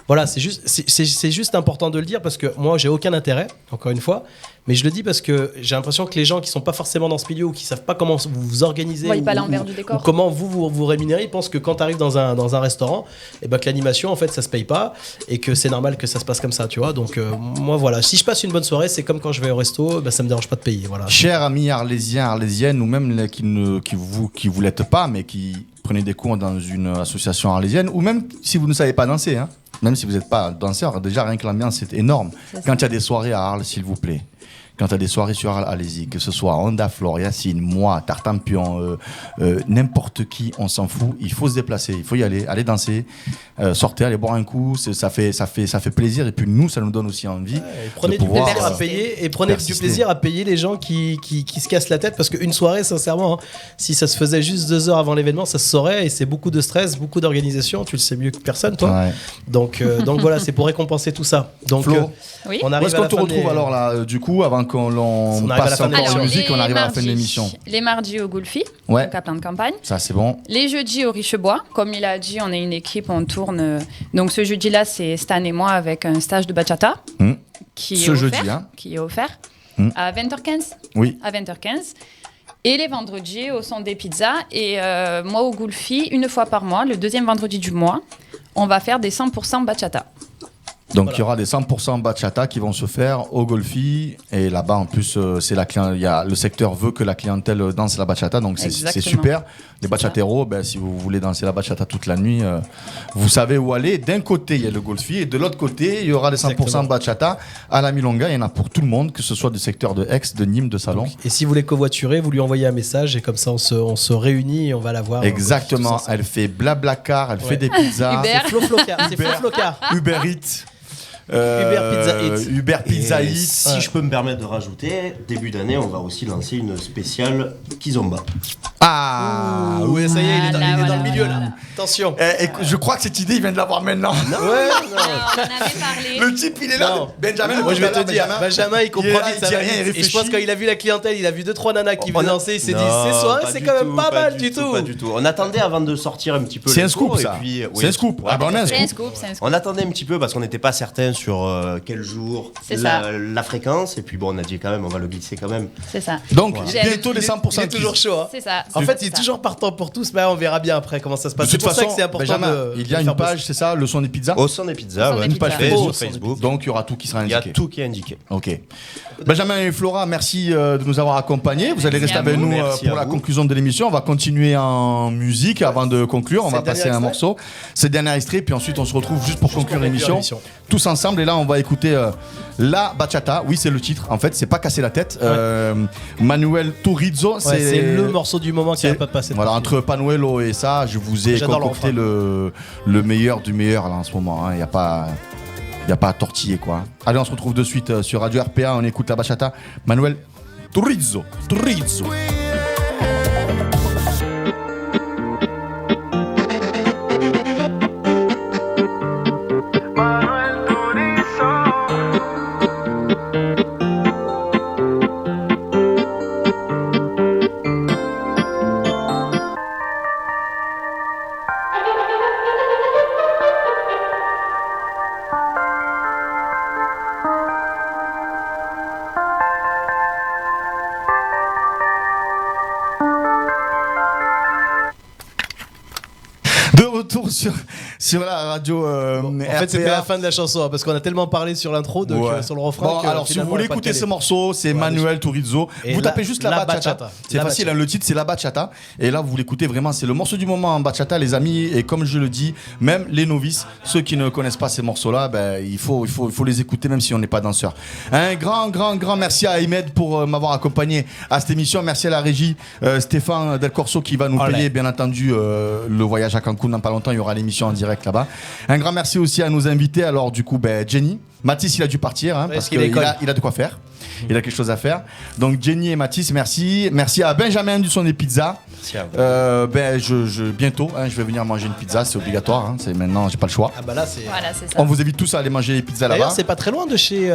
voilà, c'est juste important de le dire parce que moi, j'ai aucun intérêt, encore une fois. Mais je le dis parce que j'ai l'impression que les gens qui sont pas forcément dans ce milieu ou qui savent pas comment vous vous organisez ou comment vous rémunérez, ils pensent que quand tu arrives dans un restaurant, que l'animation en fait ça se paye pas et que c'est normal que ça se passe comme ça, tu vois. Donc moi voilà, si je passe une bonne soirée, c'est comme quand je vais au resto, ça me dérange pas de payer, voilà. Chers amis arlésiens, arlésiennes ou même qui vous l'êtes pas mais qui prenez des cours dans une association arlésienne ou même si vous ne savez pas danser, hein, même si vous n'êtes pas danseur, déjà rien que l'ambiance est énorme. Quand il y a des soirées à Arles, s'il vous plaît. Quand tu as des soirées sur Arles, allez-y, que ce soit Honda, Flore, Yacine, moi, Tartampion, n'importe qui, on s'en fout. Il faut se déplacer, il faut y aller danser, sortir, aller boire un coup. Ça fait plaisir et puis nous, ça nous donne aussi envie. Prenez du plaisir à payer et prenez du plaisir à payer les gens qui se cassent la tête parce qu'une soirée, sincèrement, si ça se faisait juste 2 heures avant l'événement, ça se saurait et c'est beaucoup de stress, beaucoup d'organisation. Tu le sais mieux que personne, toi. Ouais. Donc voilà, c'est pour récompenser tout ça. Donc Flo, oui. On arrive. Où est-ce qu'on te retrouve alors là, du coup, avant qu'on passe encore en musique, on arrive à la fin de l'émission. Les mardis au Goulfi, ouais. donc à Plan de Campagne. Ça, c'est bon. Les jeudis au Richebois. Comme il a dit, on est une équipe, on tourne. Donc ce jeudi-là, c'est Stan et moi avec un stage de bachata qui est offert à 20h15. Oui. À 20h15. Et les vendredis au son des pizzas. Et moi au Goulfi, une fois par mois, le deuxième vendredi du mois, on va faire des 100% bachata. Donc il y aura des 100% bachata qui vont se faire au Golfi et là-bas en plus le secteur veut que la clientèle danse la bachata, donc c'est super. Les bachateros, si vous voulez danser la bachata toute la nuit, vous savez où aller. D'un côté il y a le Golfi et de l'autre côté il y aura des 100% bachata à la Milonga. Il y en a pour tout le monde, que ce soit du secteur de Aix, de Nîmes, de Salon. Donc, et si vous voulez covoiturer, vous lui envoyez un message et comme ça on se réunit et on va la voir. Exactement. Elle fait Blablacar, elle fait des pizzas. C'est Flo Flocar. Uber Eats. Uber Pizza Eats. Si je peux me permettre de rajouter, début d'année, on va aussi lancer une spéciale Kizomba. Ah oui, ça y est, il est dans le milieu là. Attention. Je crois que cette idée, il vient de l'avoir maintenant. Non. On avait parlé. Le type, il est là. Non. Benjamin, moi je vais te dire, Benjamin, il comprend vite. Et je pense qu'il a vu la clientèle, il a vu 2-3 nanas qui venaient danser, il s'est dit, ces soirées, c'est quand même pas mal du tout. Pas du tout. On attendait avant de sortir un petit peu. C'est un scoop, ça. C'est un scoop. On attendait un petit peu parce qu'on n'était pas certain sur quel jour, C'est ça. la fréquence. Et puis bon, on a dit quand même, on va le glisser quand même. C'est ça. Donc, Voilà. bientôt les 100%. Il est toujours chaud. Hein. C'est ça. En fait, il c'est est ça. toujours partant pour tous, mais on verra bien après comment ça se passe. De C'est toute pour ça façon, que c'est important Benjamin, de il y a de une faire page, c'est ça, le son des pizzas. Au son des pizzas, Au son ouais. des Une page pizzas. Facebook. Au son des pizzas. Donc il y aura tout qui sera Il y a indiqué. tout qui est indiqué. Ok. Benjamin et Flora, merci de nous avoir accompagnés. Vous allez Merci rester à avec vous. nous Merci pour à la vous. conclusion de l'émission. On va continuer en musique avant de conclure. On C'est va le dernier passer un extrait morceau. C'est le dernier extrait, puis ensuite on se retrouve juste pour conclure l'émission. l'émission. Tous ensemble. Et là, on va écouter La Bachata. Oui, c'est le titre. En fait, c'est pas casser la tête. Manuel Turizo, Ouais, c'est le morceau du moment qui c'est- n'a pas passé. Voilà, entre Panuelo et ça, je vous ai J'adore concocté le meilleur du meilleur là en ce moment. Il n'y a pas à tortiller quoi. Allez, on se retrouve de suite sur Radio RPA. On écoute La Bachata. Manuel Turizo. De retour sur la radio. En fait, c'était RPA. la fin de la chanson, hein, parce qu'on a tellement parlé sur l'intro, donc Ouais. sur le refrain. Bon, que, alors si vous finalement, voulez on a pas écouter calé. ce morceau, c'est Ouais, Manuel Turizo. Et Vous la- tapez juste la la bachata. bachata. C'est La facile, bachata. hein, le titre c'est la bachata. Et là, vous l'écoutez vraiment, c'est le morceau du moment en bachata, les amis. Et comme je le dis, même les novices, ceux qui ne connaissent pas ces morceaux-là, ben, il faut les écouter même si on n'est pas danseur. Un grand merci à Ahmed pour m'avoir accompagné à cette émission. Merci à la régie Stéphane Del Corso qui va nous Olé. payer, bien entendu, le voyage à Cancun. Dans pas longtemps, il y aura l'émission en direct là-bas. Un grand merci aussi à nos invités. Alors, du coup, ben, Jenny. Mathis, il a dû partir hein, Ouais, parce qu'il qu'il décolle. a de quoi faire. Il a quelque chose à faire. Donc, Jenny et Mathis, merci. Merci à Benjamin du Son des Pizzas. Merci à vous. Ben, bientôt, hein, je vais venir manger une pizza. C'est obligatoire. Hein, c'est maintenant, j'ai pas le choix. Ah bah là, c'est. Voilà, c'est ça. On vous invite tous à aller manger les pizzas D'ailleurs, là-bas. c'est pas très loin de chez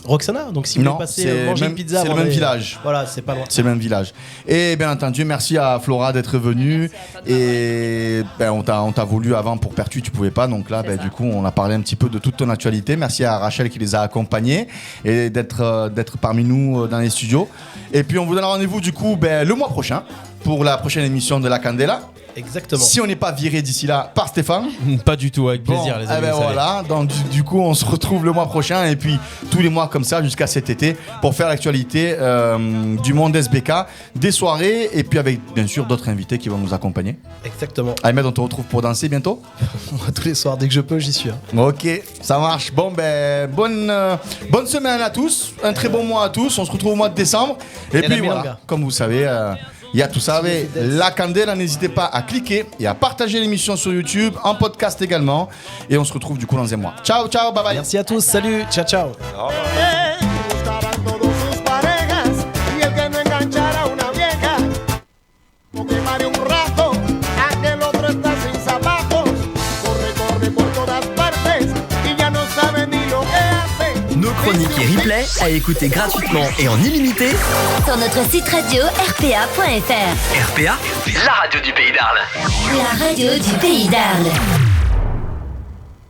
Roxana, donc si vous Non, voulez passer c'est manger même- une pizza, c'est le avant même d'aller- village. Voilà, c'est pas loin. C'est le même village. Et bien entendu, merci à Flora d'être venue. Et ben, on t'a voulu avant pour Pertu, tu pouvais pas. Donc là, C'est ben, ça. du coup, on a parlé un petit peu de toute ton actualité. Merci à Rachel qui les a accompagnés et d'être parmi nous dans les studios. Et puis on vous donne rendez-vous du coup ben, le mois prochain pour la prochaine émission de La Candela. Exactement. Si on n'est pas viré d'ici là par Stéphane. Pas du tout, avec plaisir, Bon, les eh amis. ben vous savez. voilà, donc du coup on se retrouve le mois prochain et puis tous les mois comme ça jusqu'à cet été pour faire l'actualité du monde SBK, des soirées et puis avec bien sûr d'autres invités qui vont nous accompagner. Exactement. Ahmed, on te retrouve pour danser bientôt. Moi, tous les soirs, dès que je peux, j'y suis. Hein. Ok, ça marche. Bon ben bonne semaine à tous, un très bon mois à tous. On se retrouve au mois de décembre et Et la puis milonga. voilà, comme vous savez. Il y a tout ça avec La Candela, n'hésitez pas à cliquer et à partager l'émission sur YouTube, en podcast également. Et on se retrouve du coup dans un mois. Ciao, ciao, bye bye. Merci à tous, salut, ciao, ciao. Buscaban todos sus parejas y el que no enganchara a una vieja o quemare un rato, aquel otro está sin zapatos, corre por todas partes y ya no sabe ni lo que hace. Nos chroniques et replays à écouter gratuitement et en illimité Sur notre site radio rpa.fr. RPA, la radio du pays d'Arles. La radio du pays d'Arles.